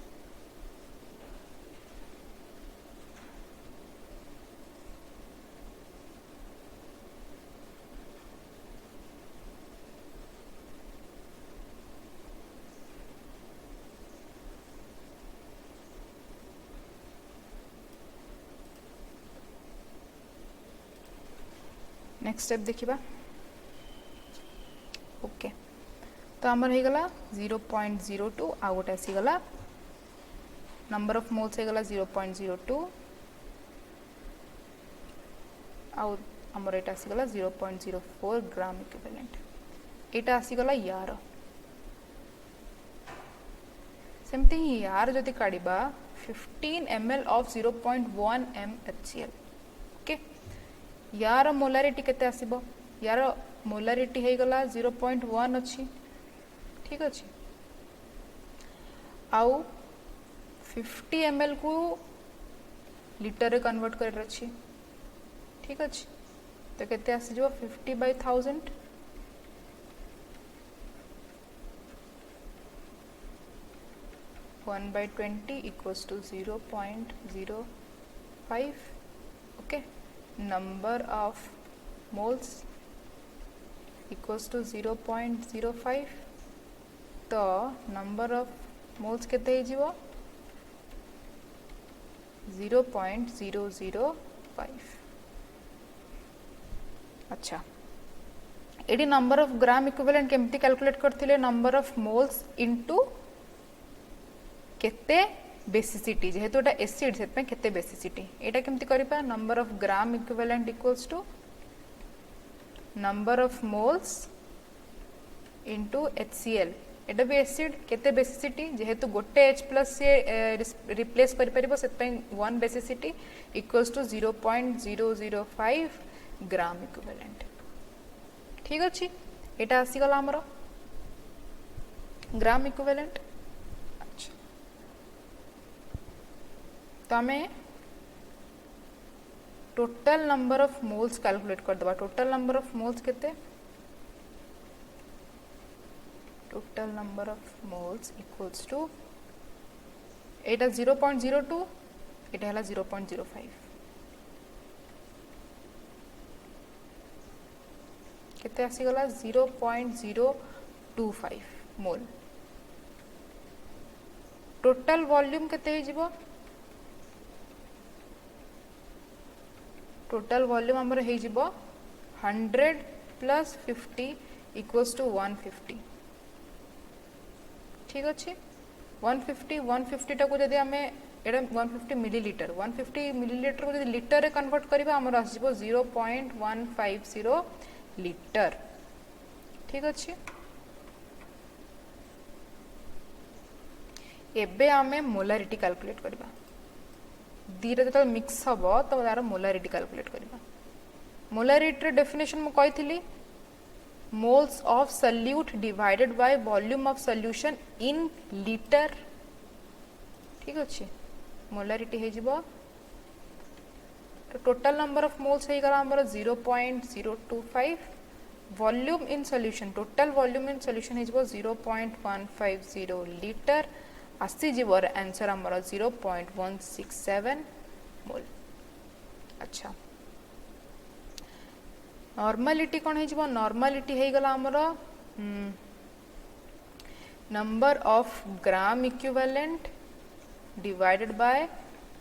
नेक्स्ट स्टेप देखिबा ओके तो आमर हो गला 0.02 आ गोटे आसीगला नंबर ऑफ मोल्स हो गला 0.02 आउ आमर एटा आसीगला 0.04 ग्राम इक्विवेलेंट एटा आसीगला यार सेमती ही यार जदि काढ़ा 15 ml of 0.1 mHCl ओके यार मोलारिटी केते आसीबो यार मोलारिटी हे गला 0.1 अछि ठीक अछि आउ 50 ml को लीटर रे कन्वर्ट कर अछि ठीक अछि तो केते आसी जो 50/1000 1/20 equals to 0.05 okay number of moles equals to 0.05 तो number of moles केते ही जीवो 0.005 अच्छा एडी नंबर ऑफ ग्राम इक्विवेलेंट केमती कैलकुलेट करथिले नंबर ऑफ मोल्स इनटू केते बेसिसिटी जेहेतु एटा एसिड सेत में केते बेसिसिटी एटा केमती करिपा number of gram equivalent equals to number of moles into HCl एटा भी एसिड केते बेसिसिटी जेहेतु गोटे H प्लस से रिप्लेस करि परिबो सेत में 1 basicity equals to 0.005 gram equivalent ठीक अछि एटा आसी गला हमरो ग्राम इक्विवेलेंट अच्छा तो हमें total number of moles calculate कर दबा टोटल नंबर ऑफ मोल्स केते total number of moles equals to एटा 0.02 एटा हला 0.05 केते आसी गला 0.025 मोल टोटल वॉल्यूम केते ही जीवो टोटल वॉल्यूम हमर हे जीवो 100 प्लस 50 इक्वल्स टू 150 ठीक अछि 150 टा को जदि हमें एटा 150 मिलीलीटर 150 मिलीलीटर को जदि लीटर रे कन्वर्ट करिबा हमर आसी जीवो 0.150 लीटर ठीक अछि एबे हमें मोलारिटी कैलकुलेट करबा दीरे जत मिक्स हबो तो तार मोलारिटी कैलकुलेट करबा मोलारिटी डेफिनेशन मु कहिथिली moles of solute divided by volume of solution in liter ठीक अछि मोलारिटी हे जिवो तो टोटल नंबर ऑफ मोल्स हे गला हमर 0.025 volume in solution total volume in solution हे जिवो 0.150 लीटर आसी जीवर आंसर हमर 0.167 मोल अच्छा नॉर्मलिटी कौन है जीवो नॉर्मलिटी है गला हमर number of gram equivalent divided by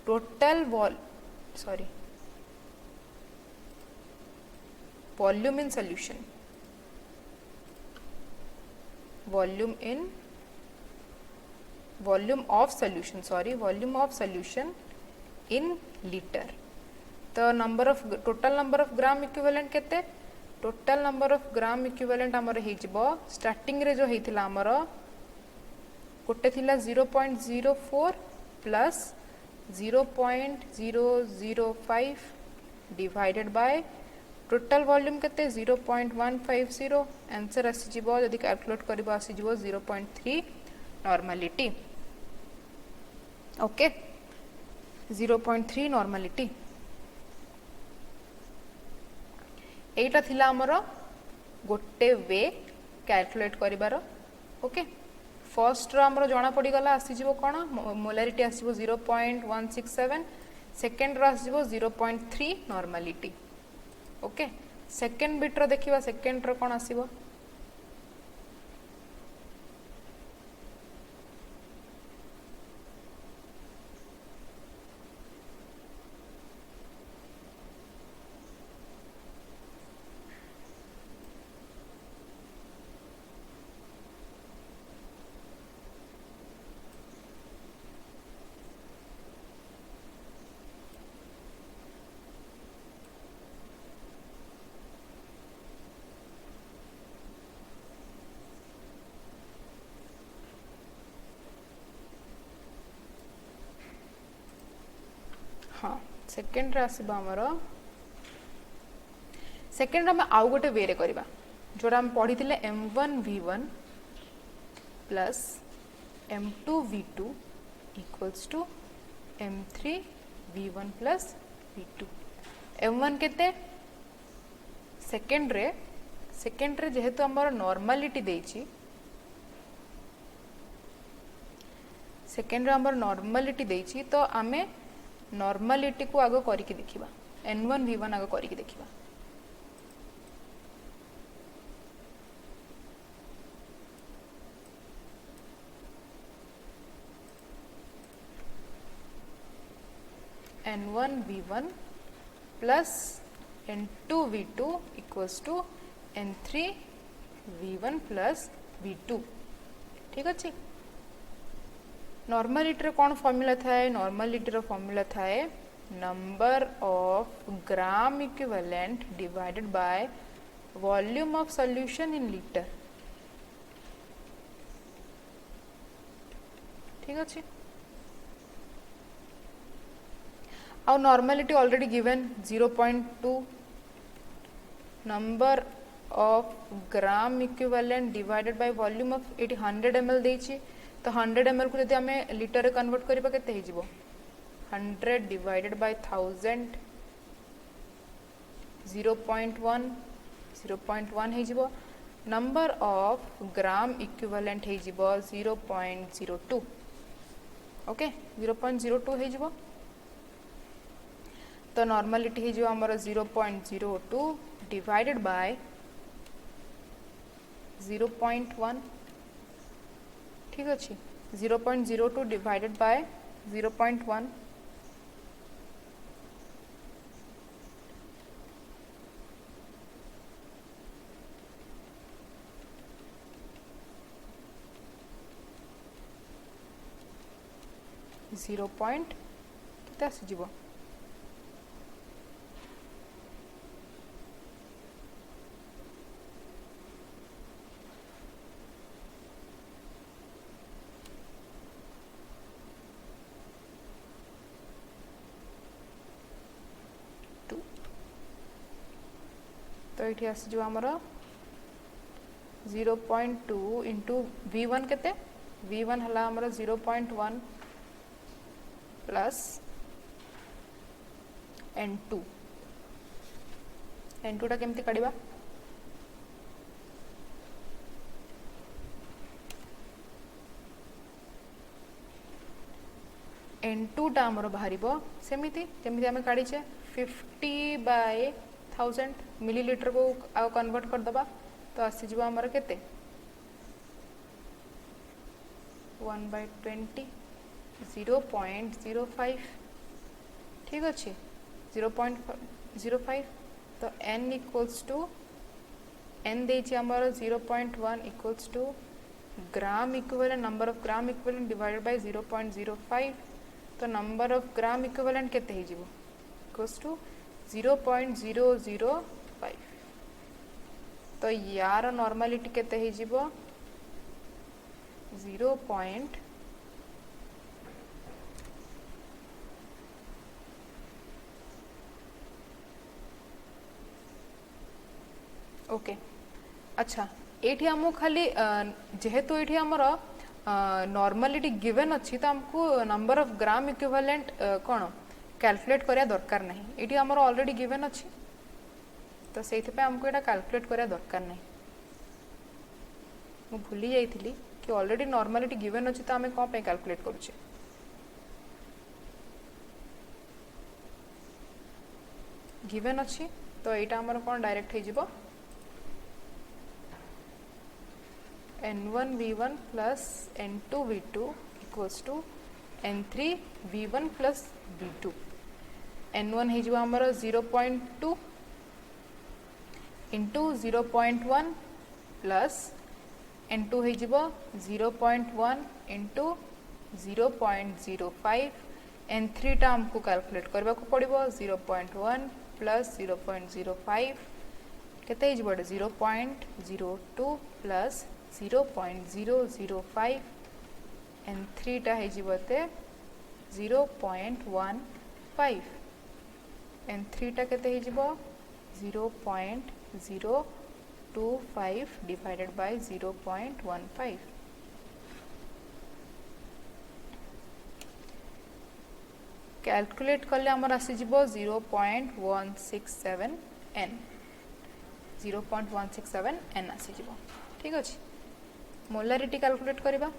total volume in solution volume of solution in litre तो number of total number of gram equivalent केते total number of gram equivalent हमर हे जिवो स्टार्टिंग रे जो हेतिला हमर कोटे थिला 0.04 plus 0.005 divided by total volume केते 0.150 आंसर आसी जिवो यदि कैलकुलेट करबा आसी जिवो 0.3 नॉर्मलिटी ओके 0.3 नॉर्मलिटी एटा थिला हमर गोटे वे कैलकुलेट करिबार ओके फर्स्ट रो हमर जणा पड़ी गला आसी जिवो कोन मोलारिटी आसीबो 0.167 सेकंड रो आसीबो 0.3 normality okay second bit row देखिबा सेकंड रो कोन आसीबो सेकेंड रे आसीबा हमर सेकेंड हम आउ गोटे वे रे करबा जोरा हम पढ़ी थिले m1 v1 plus m2 v2 equals to m3 v1 plus v2 m1 केते सेकेंड रे जेहेतु हमर नॉर्मलिटी देछि सेकेंड रे हमर नॉर्मलिटी देछि तो आमे नॉर्मलिटी को आगो करिकि देखिबा n1 v1 आगो करिकि देखिबा n1 v1 plus n2 v2 equals to n3 v1 plus v2 ठीक अच्छे नॉर्मलिटी रे कौन फॉर्मूला थाए नॉर्मलिटी रो फॉर्मूला थाए number of gram equivalent divided by volume of solution in litre ठीक अच्छे Our normality already given 0.2 number of gram equivalent divided by volume of 100 ml देछि तो 100 ml को यदि हमें लीटर रे कन्वर्ट करिबा केते हे जिवो 100 divided by 1000 0.1 हे जिवो number of gram equivalent हे जिवो 0.02 ओके 0.02 हे जिवो तो नॉर्मलिटी है जो हमारा 0.02 डिवाइडेड बाय 0.1 ठीक अच्छे 0.02 डिवाइडेड बाय 0.1 0 पॉइंट कितना आसीଯିବ तो ये आसीज आमर 0.2 इंटू v1 केते v1 हला आमर 0.1 प्लस n2 टा केमती काढिबा n2 टा आमर बाहरिबो सेमिति जेमिति हमें काढिचे 50/1000 मिलीलीटर को आ कन्वर्ट कर दबा तो आसी जीवा हमर केते 1/20 0.05 ठीक अच्छे 0.05 तो n इक्वल्स टू n देछि हमर 0.1 equals to gram equivalent number of gram equivalent divided by 0.05 तो नंबर ऑफ ग्राम इक्विवेलेंट केते हे जीवो इक्वल्स टू 0.005 तो यार नॉर्मलिटी केते हे जीवो 0. ओके अच्छा एठी हमो खाली जेहेतु एठी हमर नॉर्मलिटी गिवन अच्छी तो हमको number of gram equivalent cone calculate करिया दरकार नहीं एठी हमर ऑलरेडी गिवन अच्छी तो सेति पे हमको एटा कैलकुलेट करिया दरकार नहीं मु भूली जाइथिली कि ऑलरेडी नॉर्मलिटी गिवन अच्छी तो हमें कोन पे कैलकुलेट करूचे गिवन अच्छी तो एटा हमर कोन डायरेक्ट हे जिवो n1 v1 plus n2 v2 equals to n3 v1 plus v2 n1 है जो हमारा 0.2 into 0.1 plus n2 है जो 0.1 into 0.05 n3 टा हमको कैलकुलेट करबा को पड़िबो 0.1 plus 0.05 केते है जो 0.02 plus 0.005 and 3 टा है जीवते 0.15 N3 टा केते हे जिवो 0.025 डिवाइडेड बाय 0.15 कैलकुलेट कले आमर आसी जिवो 0.167 n 0.167 n आसी जिवो ठीक अछि मोलारिटी कैलकुलेट करिबा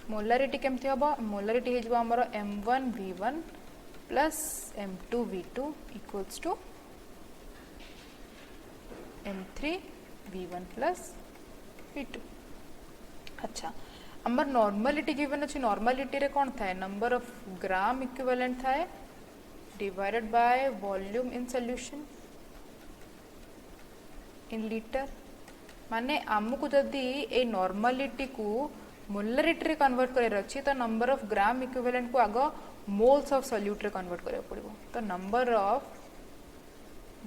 मोलारिटी केमती हम मोलारिटी हो आमर m1v1 plus m2v2 equals to m3v1 plus v2 अच्छा आमर नॉर्मलिटी गिवन अच्छी नॉर्मलिटी रे कौन थाए नंबर ऑफ ग्राम इक्विवेलेंट थाए divided by volume in solution in litre माने आमको जदि ए नॉर्मलिटी को मोलारिटी रे कन्वर्ट करे अछि तो नंबर ऑफ ग्राम इक्विवेलेंट को आगो मोल्स ऑफ सॉल्यूट रे कन्वर्ट करे पड़िबो तो नंबर ऑफ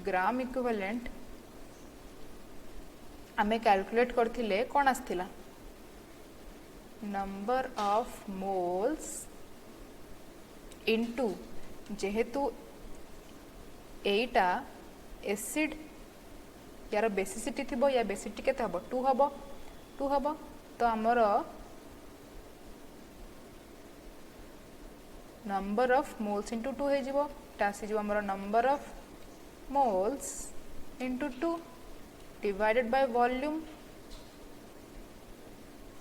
ग्राम इक्विवेलेंट आमे कैलकुलेट करथिले कोन आस्थिला नंबर ऑफ मोल्स इनटू जेहेतु एटा एसिड यार बेसिसिटी थिबो या बेसिसिटी केते हबो 2 हबो तो हमर नंबर ऑफ मोल्स इंटू 2 है जीवो टासी जीवो हमर number of moles into 2 divided by volume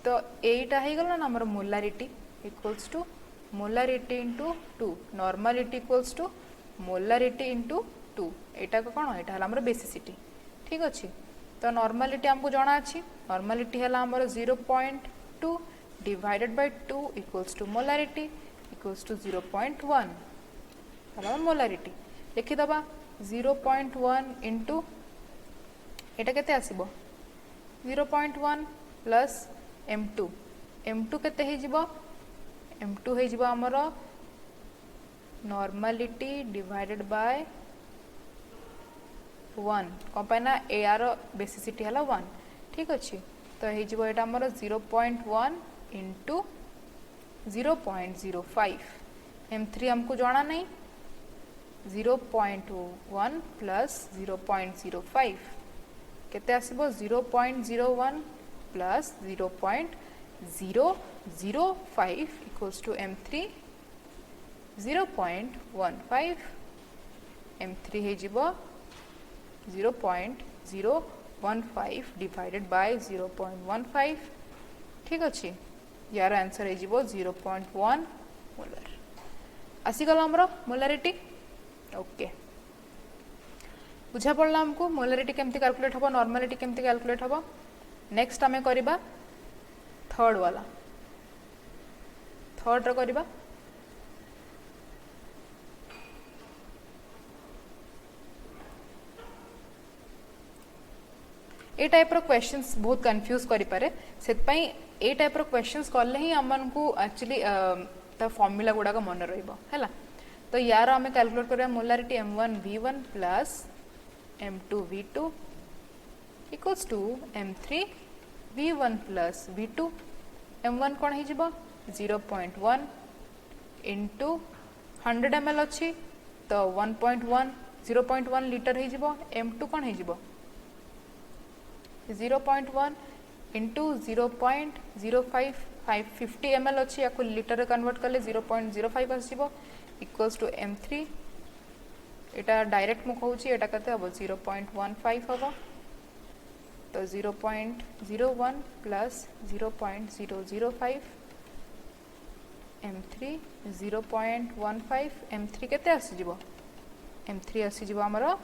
तो एटा है गला ना हमर molarity equals to molarity into 2 normality equals to molarity into 2 एटा को कोन एटा हला हमर बेसिसिटी ठीक अछि तो नॉर्मलिटी हमको जाना अछि नॉर्मलिटी हला हमर 0.2 divided by 2 equals to molarity equals to 0.1 हला मोलारिटी लिखि दबा 0.1 इनटू एटा केते आसीबो 0.1 प्लस m2 केते हे जिवो m2 हे जिवो हमर नॉर्मलिटी डिवाइडेड बाय 1 कंपाइना ए आर बेसिसिटी हला 1 ठीक अछि तो हे जिवो एटा हमर 0.1 इनटू 0.05 m3 हमको जाना नहीं 0.1 प्लस 0.05 केते आसीबो 0.01 plus 0.005 equals to m3 0.15 m3 हे जिवो 0.015 डिवाइडेड बाय 0.15 ठीक अछि यार आंसर है जीवो 0.1 मोलर आसी गला हमरो मोलारिटी ओके बुझा पड़ला हमको मोलारिटी केमती कैलकुलेट हबो नॉर्मलिटी केमती कैलकुलेट हबो नेक्स्ट हमें करिबा थर्ड वाला थर्ड रो करिबा ए टाइप रो क्वेश्चंस बहुत कंफ्यूज करि पारे सेत पई ए टाइप रो क्वेश्चंस करले ही हमन को एक्चुअली ता फार्मूला गुडा का मन रहइबो हैला तो यार हमें कैलकुलेट करबा molarity m1v1 plus m2v2 equals to m3v1 plus v2 m1 कोन हे जिवो 0.1 इनटू 100 ml अछि तो 0.1 लीटर हे जिवो m2 कोन हे जिवो 0.1 इंटू 0.05550 ml अच्छी या लीटर कन्वर्ट कले 0.05 आसीबो equals to m3 Etah direct मु कहूची एटा कते हबो 0.15 हबो तो 0.01 प्लस 0.005 m3 0.15 m3 केते आसी जिवो m3 आसी जिवो हमरो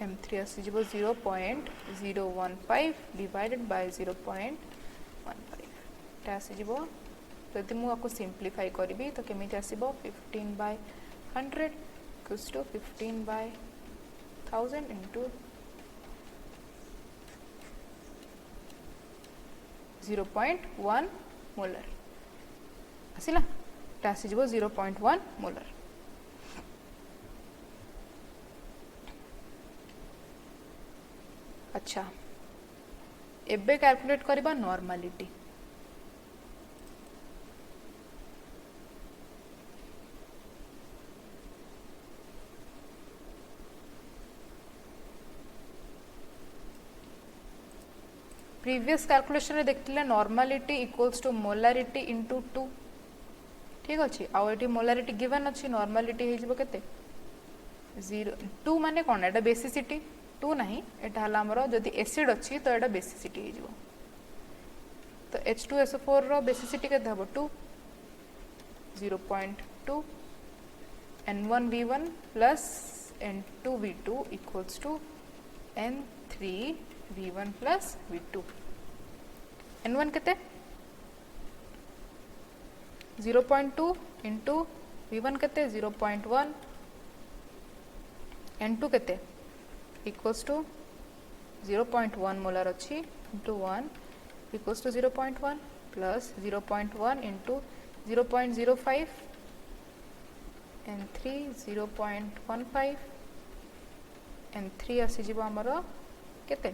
m3 आसी जिवो 0.015 डिवाइडेड बाय 0.15 टा आसी जिवो जदि मुझे सिंप्लीफाई करी तो केमी आसब 15/100 इक्वल्स टू 15/1000 इंटू 0.1 मोलर आसला आसीज 0.1 मोलर। अच्छा एबे कैलकुलेट करबा नॉर्मलिटी। प्रीवियस कैलकुलेशन रे देखथिले normality equals to molarity into 2 ठीक अच्छे आउ मोलारिटी गिवन अच्छी नॉर्मलिटी हो केते 2 माने कौन एटा बेसिसिटी 2 नहीं एटा हला हमरो जदि एसिड अच्छी तो एटा बेसिसिटी हो तो H2SO4 रो बेसिसिटी केते हबो 2 0.2 N1V1 plus N2V2 equals to N3V1 plus V2 N1 केते 0.2 इंटू V1 केते 0.1 N2 केते इक्वल्स टू 0.1 मोलर अच्छी into 1 equals to 0.1 plus 0.1 into 0.05 N3 0.15 N3 आसीज आमर केते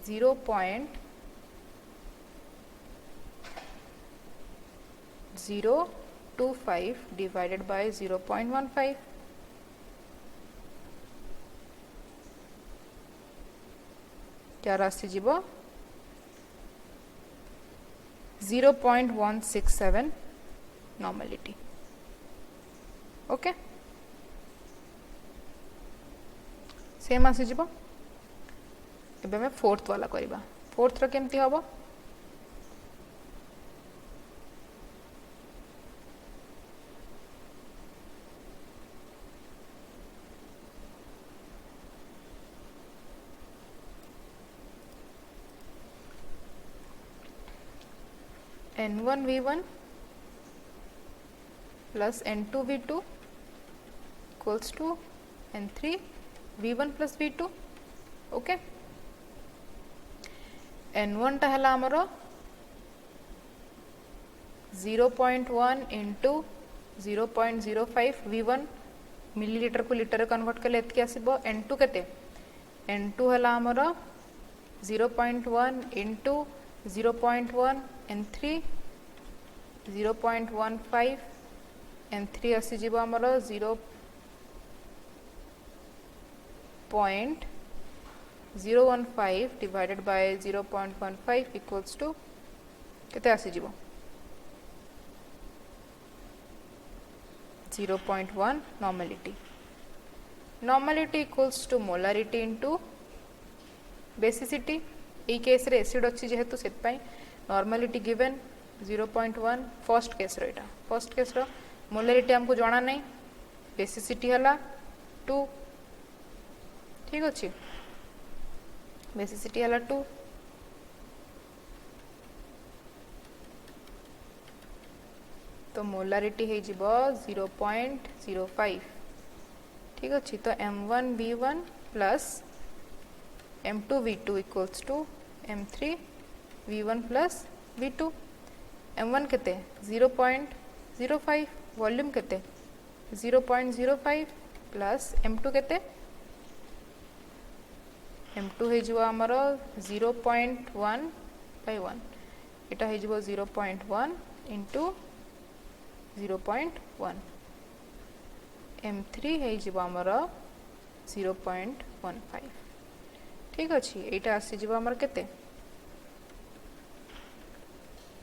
0.025 divided by 0.15 क्या राशि जीव 0.167 नॉर्मलिटी ओके सेम आसी जीव एबे मैं फोर्थ वाला करबा फोर्थ रो केमती हबो N1V1 plus N2V2 equals to N3V1 plus V2 okay N1 टा हला हमरो 0.1 इंटू 0.05 V1 मिलीलीटर को लीटर कन्वर्ट कले एतके आसीबो N2 केते N2 हला हमरो 0.1 इंटू 0.1 N3 0.15 N3 आसी जीव हमरो 0.015 डिवाइडेड बाय 0.15 इक्वल्स टू केते आसी जीव 0.1 normality normality equals to molarity into basicity ए केस रे एसिड अच्छी जेहेतु सेत पई नॉर्मलिटी गिवन 0.1 फर्स्ट केस रो एटा फर्स्ट केस रो मोलारिटी हमको जाना नहीं बेसिसिटी हला 2 ठीक अच्छे बेसिसिटी हला 2 तो मोलारिटी है जीव 0.05 ठीक अच्छे तो M1V1 plus M2V2 equals to M3V1 plus V2 M1 केते 0.05 वॉल्यूम केते 0.05 प्लस M2 केते M2 है जो आमर 0.1/1 इटा है जो 0.1 इंटू 0.1 M3 है जो आमर 0.15 ठीक अच्छे यहाँ आसीज आमर केते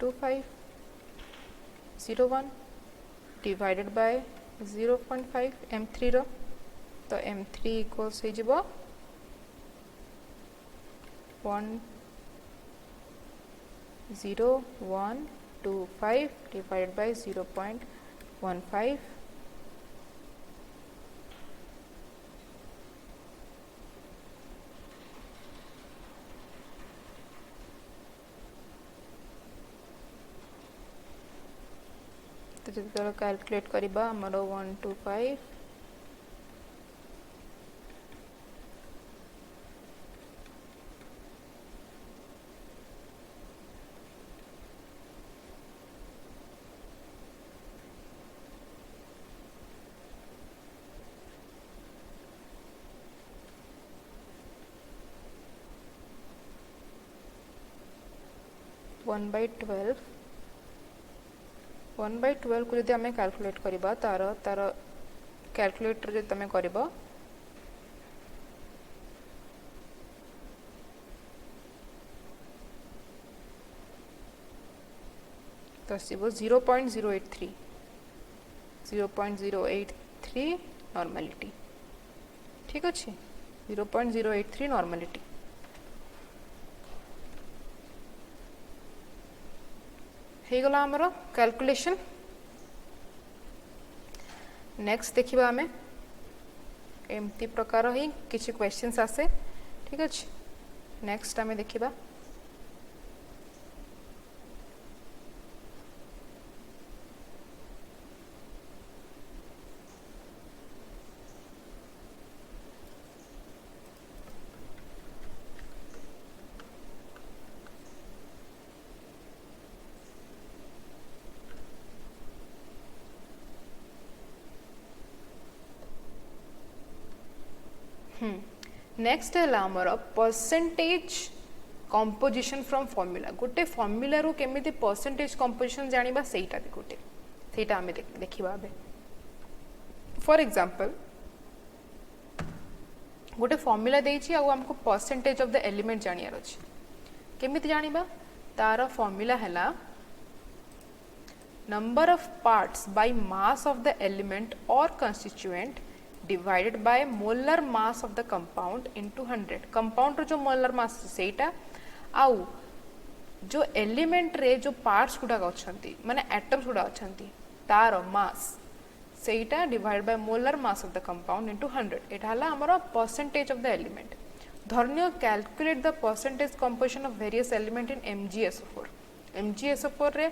2501 डिवाइडेड बाय 0.5 M3 रो तो M3 इक्वल्स हो जिवो 10125 डिवाइडेड बाय 0.15 तो जो कैलकुलेट करबा हमर 125 1/12 1/12 को जब आम कैलकुलेट करबा तार तार कैलकुलेटर जो तुम कर तो आसो 0.083 नॉर्मालिटी ठीक अच्छे 0.083 नॉर्मालिटी हो गला आमर कैलकुलेशन नेक्स्ट देखिबा आमे एमती प्रकार ही किछि क्वेश्चंस आसे ठीक अच्छे नेक्स्ट आमे देखिबा नेक्स्ट है आमर परसेंटेज कंपोजिशन फ्रॉम फॉर्मूला गोटे फॉर्मूला रो केमिति परसेंटेज कंपोजिशन जानिबा सेटा गोटे सेटा आमे देखिबा बे फॉर एग्जांपल गोटे फॉर्मूला देछि आ हमको परसेंटेज ऑफ द एलिमेंट जानियार अछि केमिति जानिबा तार फॉर्मूला हैला number of parts by mass of the element और constituent divided by molar mass of the compound into 100 compound रो जो molar mass सेटा आउ जो एलिमेंट रे जो पार्ट्स गुडा अछंती माने एटम्स गुडा अछंती तार मास सेटा divide by molar mass of the compound into 100 एटा हला हमर परसेंटेज ऑफ द एलिमेंट धरनियो calculate the percentage composition of various element in MgSO4 MgSO4 रे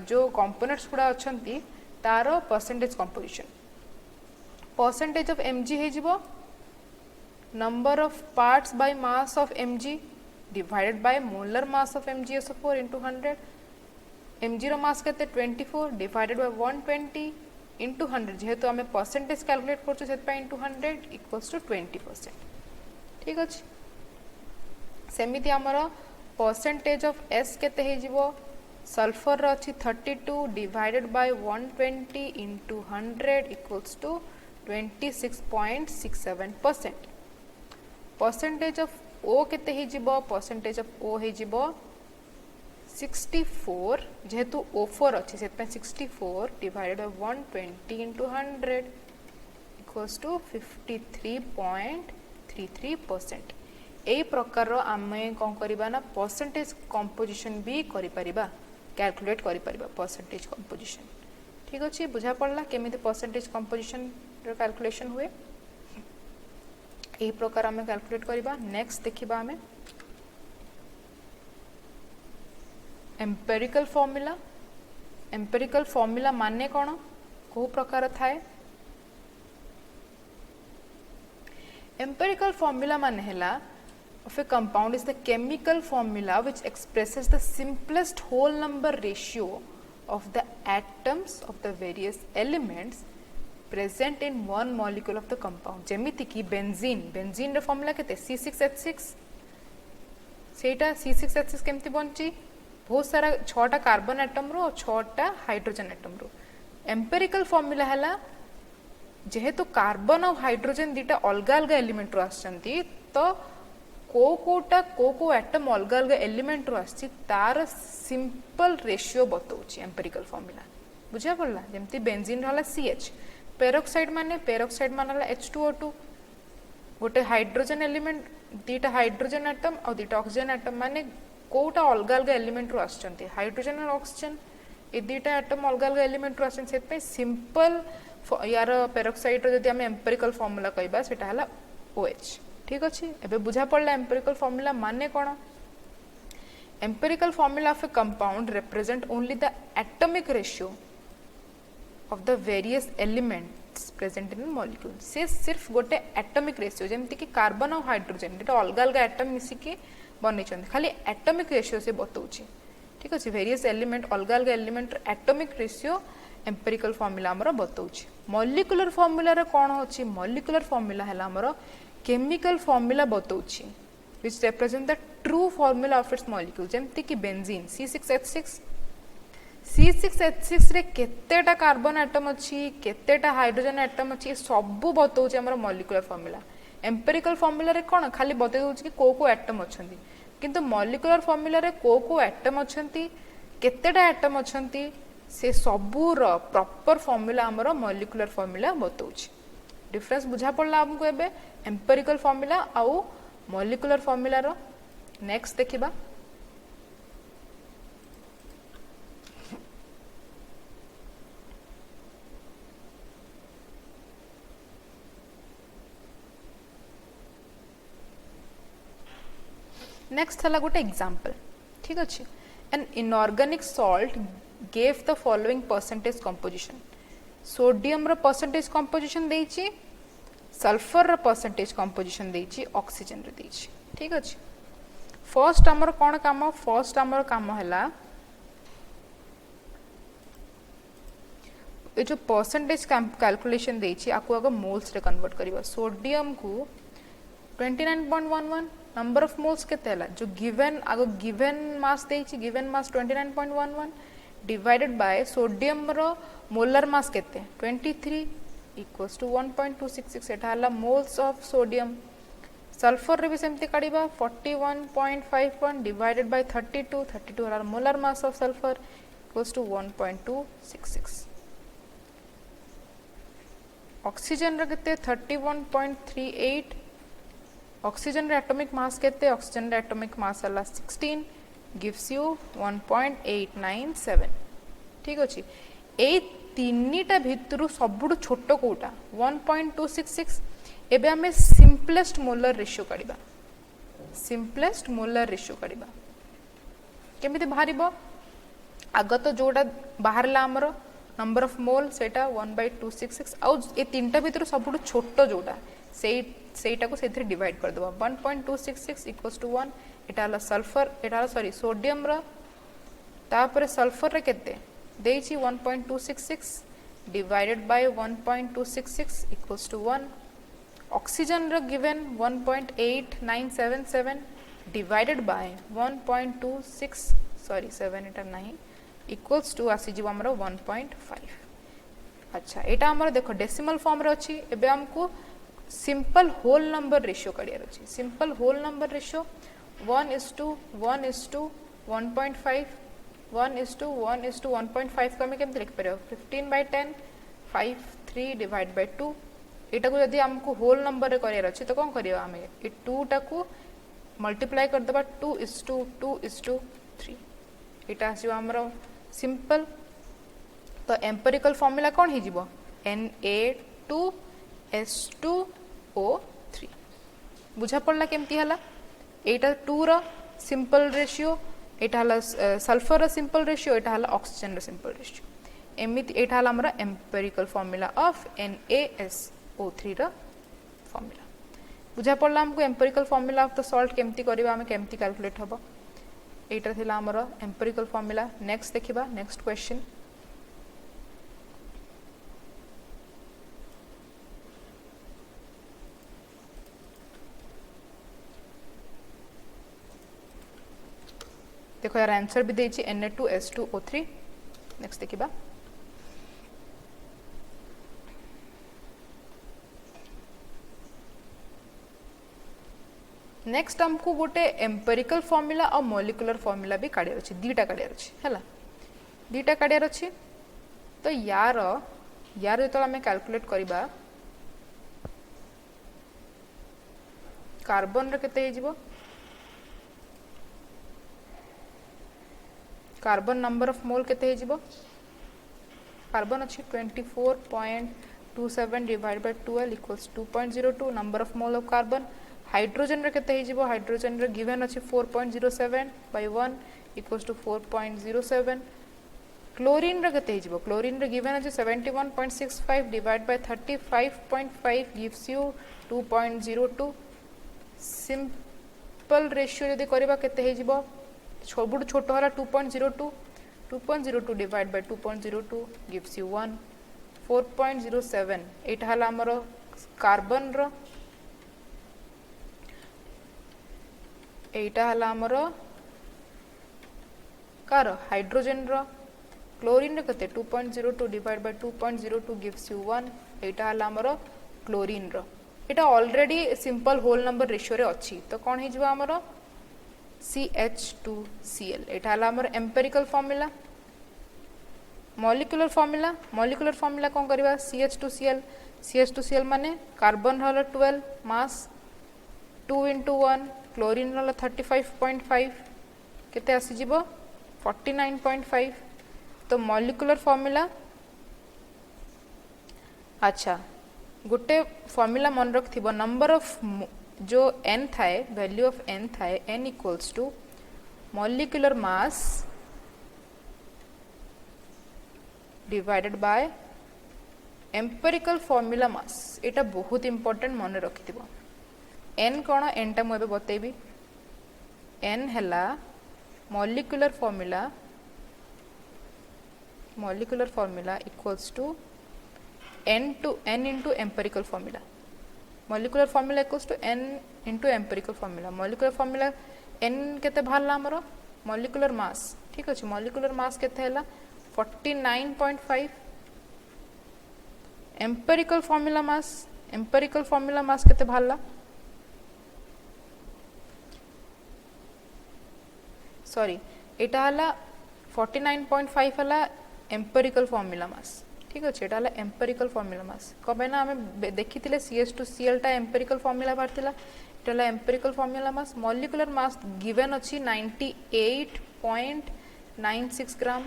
जो कंपोनेंट्स गुडा अछंती तार percentage composition percentage of Mg है जीवो number of parts by mass of Mg divided by molar mass of MgSO4 into 100 Mg रो mass केते 24 divided by 120 into 100 जेहेतु हमें परसेंटेज कैलकुलेट करछु सेत पय इनटू 100 इक्वल्स टू 20% ठीक अछि सेमिति हमर परसेंटेज ऑफ S केते है जीवो सल्फर रो अछि 32 divided by 120 into 100 equals to 26.67% percentage of O केते हे जिवो परसेंटेज ऑफ O हे जिवो 64 जेहेतु O4 अछि सेत पे 64 divided by 120 into 100 equals to 53.33% एई प्रकार रो आमे कोन करिबा ना परसेंटेज कंपोजिशन भी करि परिबा कैलकुलेट करि परिबा परसेंटेज कंपोजिशन ठीक अछि बुझा पड़ला केमिति परसेंटेज कंपोजिशन कैलकुलेशन हुए यही प्रकार आम कैलकुलेट करबा नेक्स्ट देखिबा आम एम्पेरिकल फॉर्मूला माने कौन को प्रकार थाए एम्पेरिकल फॉर्मूला माने हैला of a compound is the chemical formula which expresses the simplest whole number ratio of the atoms of the various elements present in one molecule of the compound जेमिति की benzene रे formula केते C6H6 सेटा C6H6 केमति बनची बहुत सारा 6टा carbon atom रो 6टा hydrogen atom रो empirical formula हला जेहेतु carbon और hydrogen दीटा अलग अलग एलिमेंट रो आछंती तो को एटम अलग अलग एलिमेंट रो आछि तार सिंपल रेशियो बतौछि एम्पिरिकल फॉर्मूला बुझा पड़ला जेमति बेंजीन रहला CH पेरोक्साइड माने H2O2 गोटे हाइड्रोजन एलिमेंट दीटा हाइड्रोजन एटम और दीटा ऑक्सीजन एटम माने कोटा अलग अलग एलिमेंट रो आछंती हाइड्रोजन और ऑक्सीजन ए दीटा एटम अलग अलग एलिमेंट रो आछन सेत पे सिंपल यार पेरोक्साइड रो जदी हम एम्पिरिकल फॉर्मूला कहबा सेटा हला OH ठीक अछि एबे बुझा पड़ला एम्पिरिकल फॉर्मूला माने कोन empirical formula of a compound represent only the atomic ratio of the various elements present in molecule से सिर्फ गोटे एटॉमिक रेशियो जेमती कि कार्बन और हाइड्रोजन ये अलग अलग एटम मिसिकी बन खाली एटॉमिक रेशियो से बताऊँ ठीक अच्छे वेरियस एलिमेंट अलग अलग element atomic ratio empirical formula आमर बताऊँ मॉलिक्यूलर फॉर्मूला कौन होची मॉलिक्यूलर फॉर्मूला है आमर केमिकल फॉर्मूला बताऊँ which represent the true formula of its molecule जेमती कि बेंजीन C6H6 रे केतेटा कार्बन एटम अच्छी केतेटा हाइड्रोजन एटम अच्छी सबू बताऊँ आमर मॉलिक्यूलर फॉर्मूला एम्पिरिकल फॉर्मूला रे कौन खाली बता दूँ कि को एटम अच्छा किंतु मॉलिक्यूलर फॉर्मूला रे को एटम अच्छा केतेटा एटम अच्छा से सबूर प्रॉपर फॉर्मूला आमर मॉलिक्यूलर फॉर्मूला बताऊँ डिफरेंस बुझा पड़ला आमको एबे एम्पिरिकल फॉर्मूला आउ मॉलिक्यूलर फॉर्मूला रो नेक्स्ट देखिबा नेक्स्ट हला गोटे एग्जांपल ठीक अछि an inorganic salt gave the following percentage composition sodium रो परसेंटेज कंपोजिशन देछि सल्फर रो परसेंटेज कंपोजिशन देछि ऑक्सीजन रे देछि ठीक अछि फर्स्ट हमर कोन काम फर्स्ट हमर काम हला ए जो परसेंटेज कैलकुलेशन देछि आको आगो मोल्स रे कन्वर्ट करबा सोडियम को 29.11 नंबर ऑफ मोल्स केते हला जो गिवन आगो गिवन मास देछि given mass 29.11 divided by sodium रो मोलर मास केते 23 equals to 1.266 एटा हला मोल्स ऑफ सोडियम सल्फर रे भी सेमती काढिबा 41.51 डिवाइडेड बाय 32 हला molar mass of sulphur equals to 1.266 oxygen रे केते 31.38 ऑक्सीजन रे एटॉमिक मास केते ऑक्सीजन रे एटॉमिक मास हला 16 gives you 1.897 ठीक अछि ए तीनटा भितरु सबुठु छोटो कोटा 1.266 एबे हमें सिंपलेस्ट मोलर रेशियो काढिबा सिंपलेस्ट मोलर रेशियो काढिबा केमिति बाहरिबो आगत जोटा बाहरला हमर नंबर ऑफ मोल सेटा 1/266 आउ ए तीनटा भितरु सबुठु छोटो जोटा सेटा को सेथि डिवाइड कर देबा 1.266 इक्वल्स टू 1 एटा हला सल्फर एटा हला सॉरी सोडियम रा तापर सल्फर रे केते देछि 1.266 divided by 1.266 equals to 1 oxygen row given 1.8977 divided by 1.26 sorry 7 एटा नहीं equals to आसी जीव हमरो 1.5 अच्छा एटा हमरो देखो डेसिमल फॉर्म रे अछि एबे हमको सिंपल होल नंबर रेशियो काढियार अछि सिंपल होल नंबर रेशियो 1:1:1.5 1:1:1.5 को हमें केमते लिख परियो 15/10 5 3 डिवाइड बाय 2 एटा को यदि हमको होल नंबर रे करियार अछि तो कोन करियो हमें ए 2 टा को मल्टीप्लाई कर देबा 2:2:3 एटा आसीबो हमरो सिंपल तो एम्पिरिकल फार्मूला कोन हि जिवो Na2S2O3 बुझा पड़ला केमती हला एटा 2 रो सिंपल रेशियो एटा हला सल्फर रो सिंपल रेशियो एटा हला ऑक्सीजन रो सिंपल रेशियो एमिति एटा हला हमरा एम्पिरिकल फार्मूला ऑफ NaSO3 रो फार्मूला बुझा पड़ला हमको empirical formula of the salt केमती करबा हमें केमती कैलकुलेट हबो एटा थिला हमरा एम्पिरिकल फार्मूला नेक्स्ट देखिबा नेक्स्ट क्वेश्चन देखो यार आंसर भी देछि Na2S2O3 नेक्स्ट देखिबा नेक्स्ट हमको गोटे एम्पिरिकल फार्मूला और मॉलिक्यूलर फार्मूला भी काढियार अछि दीटा काढियार अछि हला दीटा काढियार अछि तो यार जेतो हमें कैलकुलेट करिबा कार्बन रे केते हिजबो कार्बन नंबर ऑफ मोल केते हिजबो कार्बन अछि 24.27 divide by 12 equals 2.02 number of mole of carbon hydrogen रे केते हिजबो हाइड्रोजन रे गिवन अछि 4.07 by 1 equals to 4.07 क्लोरीन रे केते हिजबो क्लोरीन रे गिवन अछि 71.65 divide by 35.5 gives you 2.02 simple ratio यदि करबा केते हिजबो सबुठ छोट होला 2.02 डिवाइड बाय 2.02 गिव्स यू 1 4.07 एटा हला हमर कार्बन रो एटा हला हमर कार हाइड्रोजन रो क्लोरीन रे कते 2.02 डिवाइड बाय 2.02 गिव्स यू 1 एटा हला हमर क्लोरीन रो एटा already simple whole number ratio रे अछि तो कोन हि जबा हमर CH2Cl एटा हला हमर एम्पिरिकल फार्मूला मॉलिक्यूलर फार्मूला कोन करबा CH2Cl माने कार्बन हला 12 मास 2 into 1 क्लोरीन हला 35.5 केते आसी जिवो 49.5 तो मॉलिक्यूलर फार्मूला अच्छा गोटे फार्मूला मन रखथिबो नंबर ऑफ जो n थाए वैल्यू ऑफ n थाए n equals to molecular mass divided by empirical formula mass एटा बहुत इंपोर्टेंट मन रखथिबो n कोन n टा मबे बतेबी n हला molecular formula equals to n into empirical formula molecular formula equals to n into empirical formula molecular formula n केते भाला हमरो molecular mass ठीक अछि molecular mass केते हला 49.5 empirical formula mass केते भाला सॉरी एटा हला 49.5 हला empirical formula mass ठीक अछि एटा हला एम्पिरिकल फार्मूला मास कबे ना हमें देखिथिले CH2Cl टा एम्पिरिकल फार्मूला बारथिला एटा हला एम्पिरिकल फार्मूला मास मॉलिक्यूलर मास गिवन अछि 98.96 ग्राम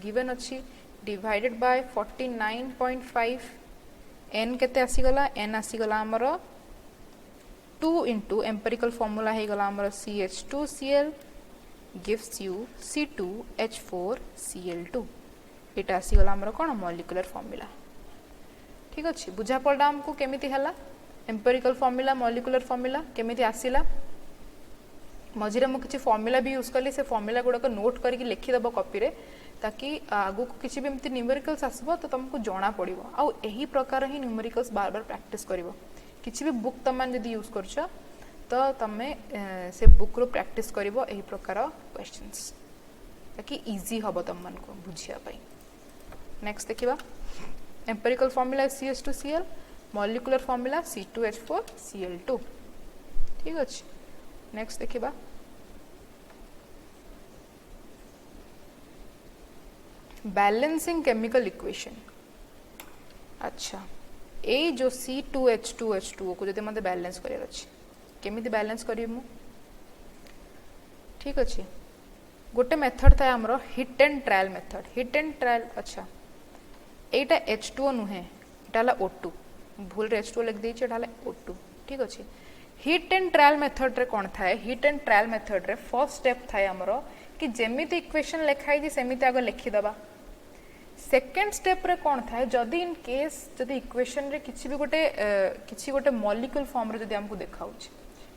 गिवन अछि डिवाइडेड बाय 49.5 n केते आसी गला n आसी गला हमरो 2 into एम्पिरिकल फार्मूला हे गला हमरो CH2Cl gives you C2H4Cl2 एटा आसी गला हमरो कोन मॉलिक्यूलर फार्मूला ठीक अछि बुझा पडा हमको केमिति हला एम्पिरिकल फार्मूला मॉलिक्यूलर फार्मूला केमिति आसीला मझिरे मु किछि फार्मूला भी यूज करली से फार्मूला गुडा को नोट करके लिखि दबो कॉपी रे ताकि आगु को किछि भी एमति न्यूमेरिकल्स आसबो तो तुमको जाना पड़िबो आ एही प्रकार ही न्यूमेरिकल्स बार बार प्रैक्टिस करिवो किछि भी बुक तमान यदि यूज करछो तो तमे से बुक रो प्रैक्टिस करिवो एही प्रकार क्वेश्चंस ताकि इजी हबो तमन को बुझिया पई नेक्स्ट देखिबा empirical formula CH2Cl molecular formula C2H4Cl2 ठीक अछि नेक्स्ट देखिबा बैलेंसिंग केमिकल इक्वेशन अच्छा ए जो C2H2H2 को जदि मते बैलेंस करियर अछि केमिति बैलेंस करिय मु ठीक अछि गोटे मेथड था हमरो हिट एंड ट्रायल अच्छा एटा H2O नुहे एटा ला O2 भूल रे H2O लिख देछि एटा ला O2 ठीक अछि हिट एंड ट्रायल मेथड रे कोन थाए हिट एंड ट्रायल मेथड रे फर्स्ट स्टेप थाए हमरो कि जेमिति इक्वेशन लिखाई जे सेमिति आगे लिखि दबा सेकंड स्टेप रे कोन थाए जदी इन केस जदी इक्वेशन रे किछि भी गोटे मॉलिक्यूल फॉर्म रे जदी हमको देखाउछ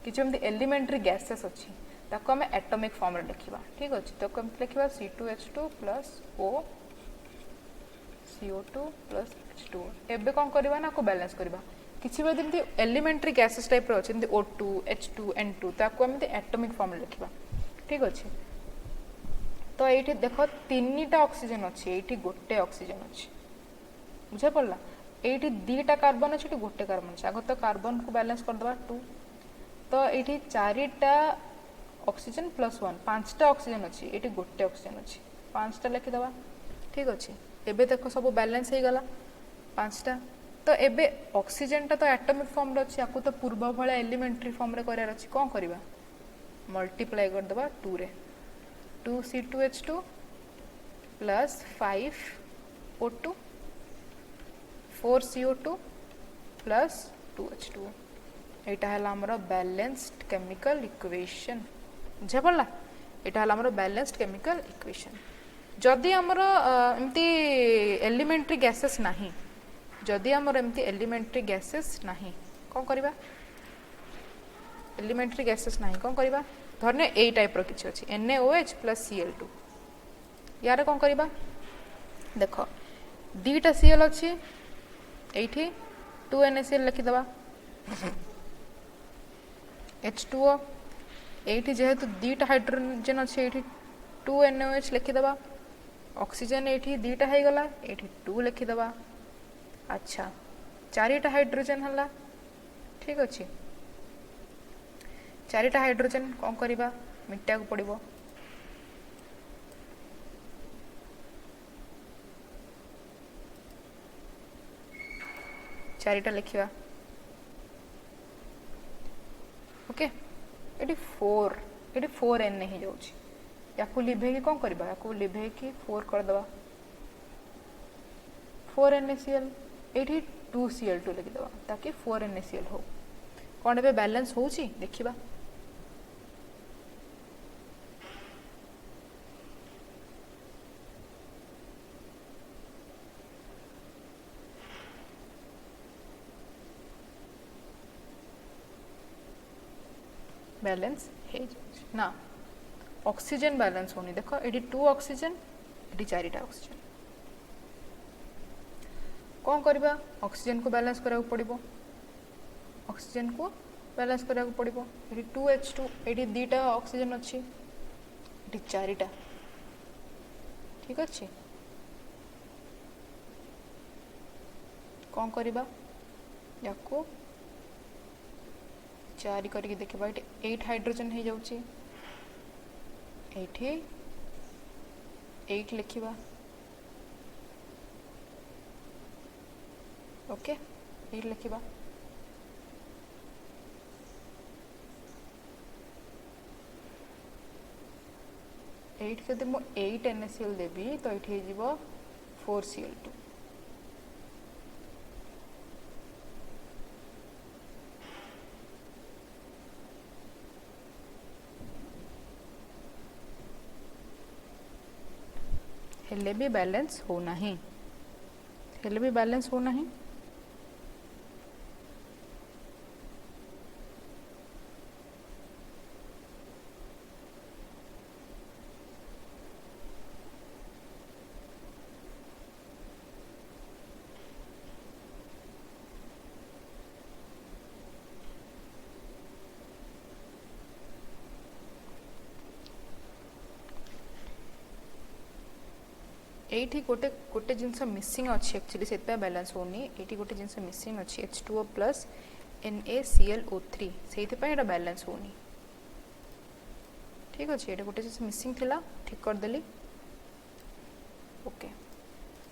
किछि एमति एलिमेंटरी गैसेस अछि ताको हम एटॉमिक फॉर्म रे लिखिबा ठीक अछि तो हम लिखिबा C2H2 O CO2 H2O एबे कोन करबा ना को बैलेंस करबा किछि भी जेमति एलिमेंटरी गैसेस टाइप रे अछि जेमति O2 H2 N2 ताको हम एटॉमिक फॉर्म रे लिखिबा ठीक अछि तो एठी देखो तीनटा ऑक्सीजन अछि एठी गोटे ऑक्सीजन अछि बुझा पड़ला एठी दीटा कार्बन अछि एठी गोटे कार्बन अछि आगो तो कार्बन को बैलेंस कर दबा 2 तो एठी चारिटा ऑक्सीजन प्लस 1 पांचटा ऑक्सीजन अछि एठी गोटे ऑक्सीजन अछि पांचटा लिखि दबा ठीक अछि एबे देखो सब बैलेंस हे गला पांचटा तो एबे ऑक्सीजन ता तो एटॉमिक फॉर्म रे अछि आकु तो पूर्व भले एलिमेंटरी फॉर्म रे करर अछि कोन करबा मल्टीप्लाई कर दबा 2 रे 2C2H2 plus 5O2 4CO2 plus 2H2 एटा हला हमरो बैलेंस्ड केमिकल इक्वेशन बुझा पड़ला एटा हला हमरो बैलेंस्ड केमिकल इक्वेशन जदि आमर एमती एलिमेंटरी गैसेस नहीं, जदि आमर एमती एलिमेंटरी गैसेस नहीं कौन करबा, एलिमेंटरी गैसेस नहीं कौन करबा, धरने ए टाइप रो किछि अछि NaOH प्लस Cl2, यार कौन करबा देख दीटा Cl अछि एठी 2NaCl लिखिदबा, H2O एठी जेहेतु दीटा हाइड्रोजन अछि एठी 2NaOH लिखिदबा, ऑक्सीजन एठी दीटा है गला एठी 2 लिखिदबा। अच्छा चारिटा हाइड्रोजन हला, ठीक अछि, चारिटा हाइड्रोजन कौन करबा मिटा को पड़िबो, चारिटा लिखिबा ओके, एटी 4 N ही जाउछि, याकू लिभे की कौन करबा, याकू लिभे की 4 कर दबा, 4NaCl एठी 2Cl2 लिखि दबा ताकि 4NaCl हो। कौन बे बैलेंस होउछि देखिबा, बैलेंस हे ना, ऑक्सीजन बैलेंस होनी, देखो एटी 2 ऑक्सीजन एटी 4टा ऑक्सीजन, कौन करबा ऑक्सीजन को बैलेंस करा पड़िबो, ऑक्सीजन को बैलेंस करा पड़िबो, एटी 2H2 एटी दीटा ऑक्सीजन अछि एटी 4टा, ठीक अछि, कौन करबा याको 4 करके देखिबा, एटी 8 हाइड्रोजन हे जाउछि, एठी 8 लिखिबा ओके, 8 लिखिबा, एट जदि मो 8 NaCl देबी तो एठी जीवो 4Cl2, हेले भी बैलेंस हो नहीं, हेले भी बैलेंस हो नहीं, एठी गोटे गोटे जिनस मिसिंग अच्छी एक्चुअली से बैलेंस होनी, एठी गोटे जिनस मिसिंग अच्छी H2O प्लस NaClO3 से बैलेंस होनी, ठीक अच्छे, ये गोटे जिनस मिसिंग थिला ठीक कर देली ओके।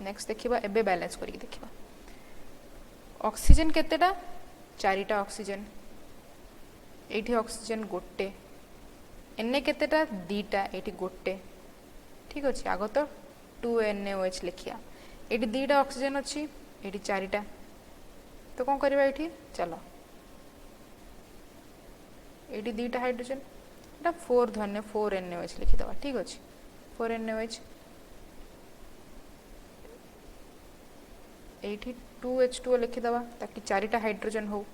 नेक्स्ट देखिबा एबे बैलेंस करके देखिबा, ऑक्सीजन केतेटा 4टा ऑक्सीजन, एठी ऑक्सीजन गोटे, Na केतेटा 2टा एठी गोटे, ठीक अच्छे, आग तो 2NaOH लिखिया, एटी 2टा ऑक्सीजन अच्छी एटी 4टा, तो कौन करबा एठी चलो, एटी 2टा हाइड्रोजन एटा 4 धन्य 4NaOH लिखि दबा, ठीक अच्छे, 4NaOH एठी 2H2O लिखि दबा ताकि 4टा हाइड्रोजन हो।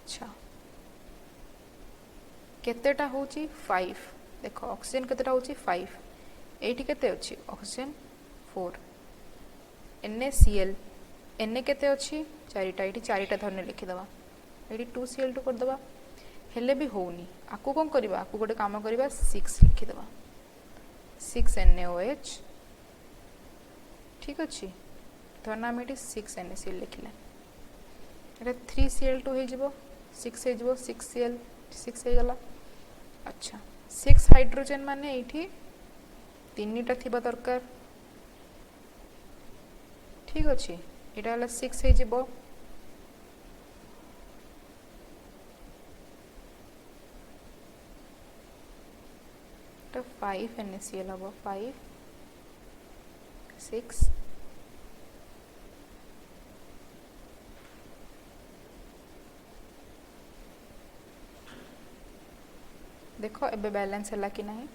अच्छा केतेटा होची 5, देखो ऑक्सीजन केतेटा होची 5, एठी केते अछि ऑक्सीजन 4, NaCl Na केते अछि 4टा, एठी 4टा धरने लिखि दबा, एठी 2Cl2 कर दबा, हेले भी होउनी, आकु कोन करबा, आकु गोटे काम करबा 6 लिखि दबा, 6NaOH, ठीक अछि, धरना हम एठी 6NaCl लिखिले, एटा 3Cl2 हे जिवो, 6 हे जिवो, 6Cl 6 हे गला। अच्छा 6 हाइड्रोजन माने एठी 3टा थिबा दरकार, ठीक अच्छे, एटा हला 6 हे जिवो, तो 5 NaCl हबो, 5 6 देखो एबे बैलेंस है कि नहीं,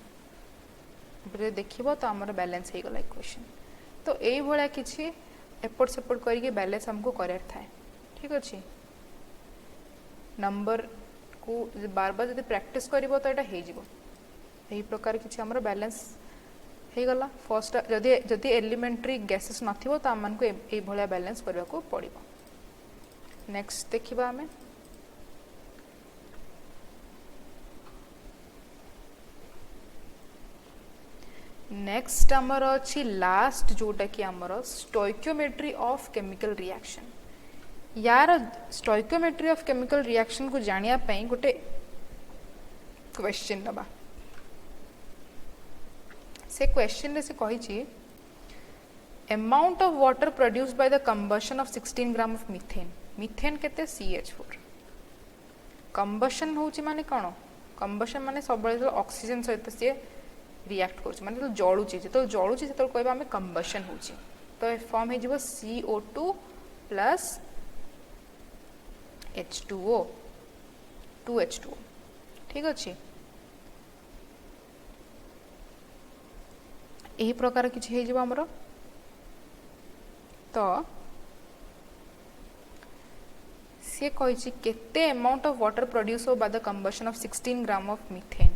देखिबो तो हमर बैलेंस हे गला इक्वेशन। तो एई भलिया किछि एपट सेपट करके बैलेंस हमको करार थाए। ठीक अछि, नंबर को बार बार जब प्रैक्टिस करिवो तो एटा हे जिवो। एही प्रकार किछि हमर बैलेंस हे गला। फर्स्ट जदि जदि एलिमेंटरी गैसेस नथिबो तो हमन को एई भलिया बैलेंस करबा को पड़िबो। नेक्स्ट देखिबा हमें नेक्स्ट आमर अच्छी लास्ट जोटा कि आमर स्टोइकियोमेट्री ऑफ केमिकल रिएक्शन। यार स्टोइकियोमेट्री ऑफ केमिकल रिएक्शन को जानिया पई गोटे क्वेश्चन नबा। से क्वेश्चन रे से कहि छी amount of water produced by the combustion of 16 gram of methane. Methane केते CH4। कंबशन होची माने कोन? कंबशन माने सब बळे ऑक्सीजन सहित से रिएक्ट कर माने तो जळुची जे तो जळुची से तो कहबा हमें कंबशन होची। तो फॉर्म हे जिवो CO2 प्लस H2O 2H2O। ठीक अछि, एही प्रकार किछि हे जिवो हमरो। तो से कहिछि केते अमाउंट ऑफ वाटर प्रोड्यूस हो by the combustion of 16 gram of methane.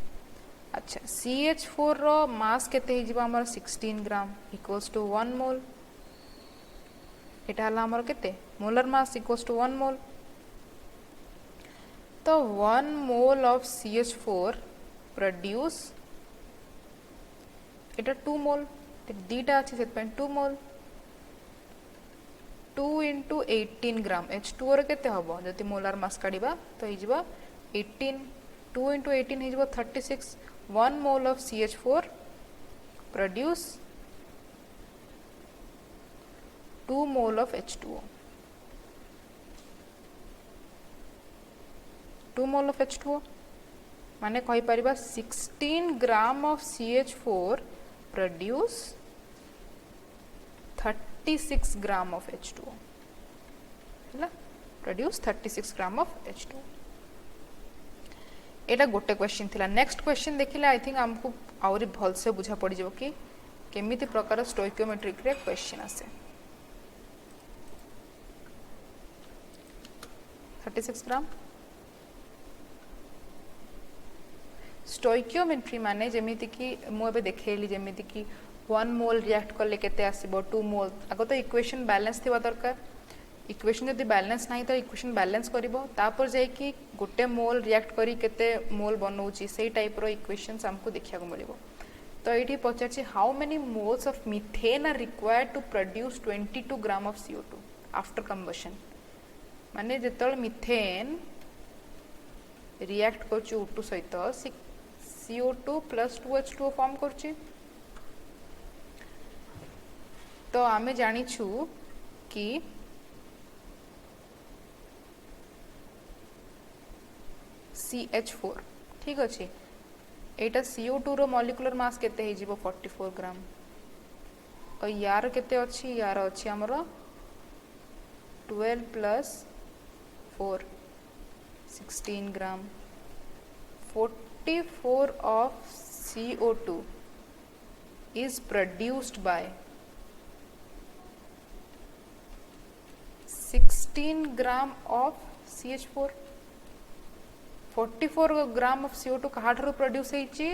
अच्छा, CH4 रो मास केते हे जिवो हमर 16 ग्राम इक्वल्स टू 1 मोल। एटा हला हमर केते मोलर मास इक्वल्स टू 1 मोल। तो 1 मोल ऑफ CH4 प्रोड्यूस एटा 2 मोल। दीटा अछि सेत पे 2 मोल 2 into 18 ग्राम H2O रे केते हबो जति मोलर मास काढिबा तो हे जिवो 18। 2 into 18 हे जिवो 36। 1 mole of CH4 produce 2 mole of H2O। 2 mole of H2O माने कहि परिबा 16 ग्राम of CH4 produce 36 gram of H2O। हैला produce 36 ग्राम of H2O। एटा गोटे क्वेश्चन थिला। नेक्स्ट क्वेश्चन देखिले आई थिंक हमको आउरी भल से बुझा पड़ी जबो कि केमिति प्रकार स्टोइकियोमेट्रिक रे क्वेश्चन आसे। 36 ग्राम स्टोइकियोमेट्री माने जेमिति कि मु एबे देखेली जेमिति कि 1 मोल रिएक्ट करले केते आसीबो 2 मोल। आगो तो इक्वेशन बैलेंस थिबा दरकार। इक्वेशन यदि बैलेंस नहीं तो इक्वेशन बैलेंस करिवो तापर जाय कि गोटे मोल रिएक्ट करी केते मोल बनौची सेही टाइप रो इक्वेशंस हमको देखिया को मिलिबो। तो एठी पचारछि how many moles of methane are required to produce 22 gram of CO2 after combustion. माने जेतल मीथेन रिएक्ट करछु O2 सहित CO2 प्लस 2H2O फॉर्म करछि। तो आमे जानिछु कि CH4 ठीक अछि। एटा CO2 रो मॉलिक्यूलर मास केते हे जिवो 44 ग्राम। और यार केते अछि यार अछि हमरो 12 plus 4 16 gram. 44 of CO2 is produced by 16 gram of CH4। 44 gram of CO2 कहाठरो प्रोड्यूस हेची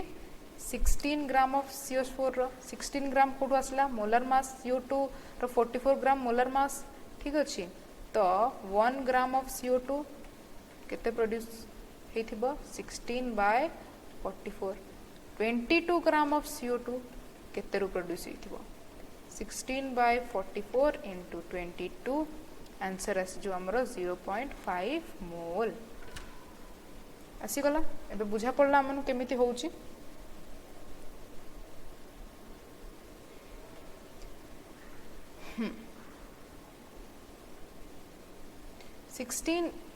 16 ग्राम ऑफ CH4 रो। 16 ग्राम कोठो आसला मोलर मास CO2 रो 44 ग्राम मोलर मास। ठीक अछि, तो 1 ग्राम ऑफ CO2 केते प्रोड्यूस हेथिबो 16 by 44। 22 ग्राम ऑफ CO2 केते रो प्रोड्यूस हेथिबो 16 by 44 into 22। आंसर आस जो हमरो 0.5 मोल आसी गला। एबे बुझा पड़ला हमन केमिति होउची।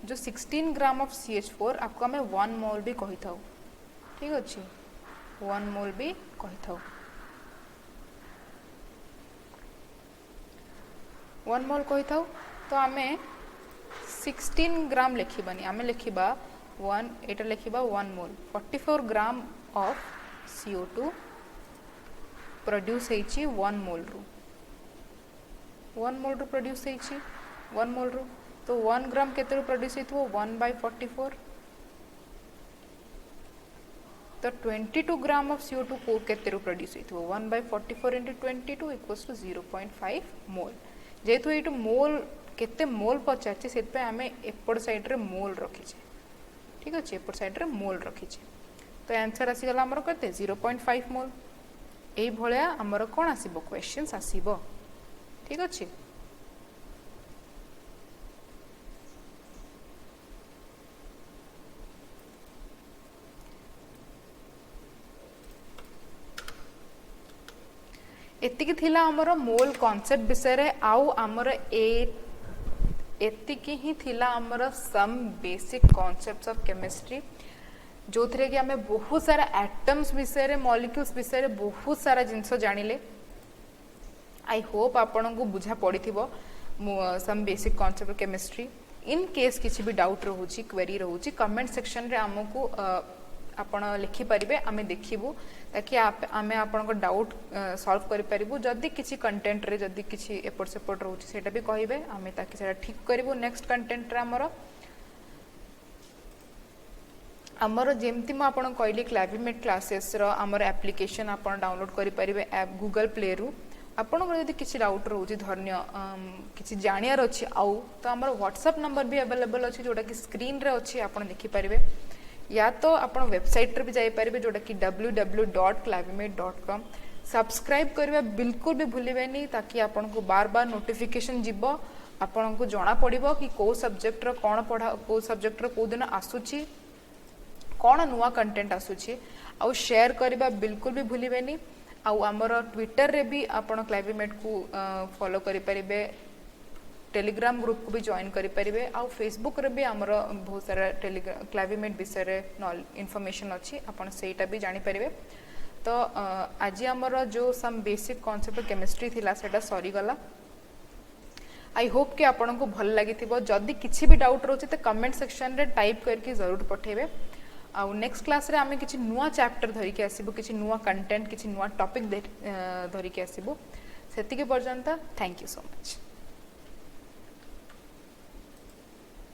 जो 16 ग्राम ऑफ CH4 आपको हमें 1 मोल भी कही थाउ। ठीक अच्छे, 1 मोल भी कही थाउ। 1 मोल कही थाउ तो आमे 16 ग्राम लिखिबानी, आमे लिखिबा 1 एटा लिखिबा 1 मोल 44 ग्राम ऑफ CO2 प्रोड्यूस होइछि 1 मोल रु 1 मोल रु प्रोड्यूस होइछि 1 मोल रु तो 1 ग्राम केते रु प्रोड्यूस होइथो 1/44 तो 22 ग्राम ऑफ CO2 को केते रु प्रोड्यूस होइथो 1/44 into 22 equals to 0.5 मोल जेतु एटु मोल केते मोल पचाछि सेत पे हमें एपड़ साइड रे मोल रखिछे ठीक अछि एपड़ साइड रे मोल रखिछे तो आंसर आसी गला हमर कते 0.5 मोल एई भलिया हमर कोन आसीबो क्वेश्चंस आसीबो ठीक अछि एतिकी थिला हमर मोल कांसेप्ट विषय रे आउ हमर एतिकी ही थिला हमर some basic concepts of chemistry जो थरे कि हमें बहुत सारा एटम्स विषय रे मॉलिक्यूल्स विषय रे बहुत सारा जिंस जानिले आई होप आपन को बुझा पड़िथिबो some basic concept of chemistry in case किछि भी डाउट रहउची क्वेरी रहउची कमेंट सेक्शन रे हमकु आपण लिखि परिबे आमे देखिबु ताकि आमे आपण को डाउट सॉल्व करि परिबु जदी किछि कंटेंट रे जदी किछि एपट सेपट रहउची सेटा भी कहिबे आमे ताकि सेटा ठीक करिवु नेक्स्ट कंटेंट रे हमर जेमती म आपण कहली क्लाविमेट क्लासेस रो हमर एप्लीकेशन आपण डाउनलोड करि परिबे ऐप गूगल प्ले रु आपण को जदी किछि डाउट रहउची धन्य किछि जानियार अछि आउ तो हमर व्हाट्सएप नंबर भी अवेलेबल अछि जोटा कि स्क्रीन रे अछि आपण देखि परिबे या तो आपण वेबसाइट रे भी जाई परिबे जोटा कि www.clavimet.com सब्सक्राइब करबा बिल्कुल भी भूलिबेनी ताकि आपण को बार-बार नोटिफिकेशन जिवो आपण को जाना पड़िबो कि को सब्जेक्ट रो कोन पढा को सब्जेक्ट रो को दिन आसुची कोन नुवा कंटेंट आसुची आ शेयर करबा बिल्कुल भी भूलिबेनी आ हमर ट्विटर रे भी आपण क्लाविमेट को फॉलो करि परिबे टेलीग्राम ग्रुप को भी जॉइन करि परिबे आ फेसबुक रे भी हमर बहुत सारा टेलीग्राम क्लाविमेट विषय रे इन्फॉर्मेशन अछि आपण सेटा भी जानि परिबे तो आज हमर जो सम बेसिक कांसेप्ट केमिस्ट्री थिला सेटा सरी गला आई होप कि आपण को भल लागिथिबो जदी किछि भी डाउट रहउछि त कमेंट सेक्शन रे टाइप करके जरूर पठेबे आ नेक्स्ट क्लास रे हमें किछि नुवा चैप्टर धरि के आसीबो किछि नुवा कंटेंट किछि नुवा टॉपिक धरि के आसीबो सेति के पर्यंत थैंक यू सो मच।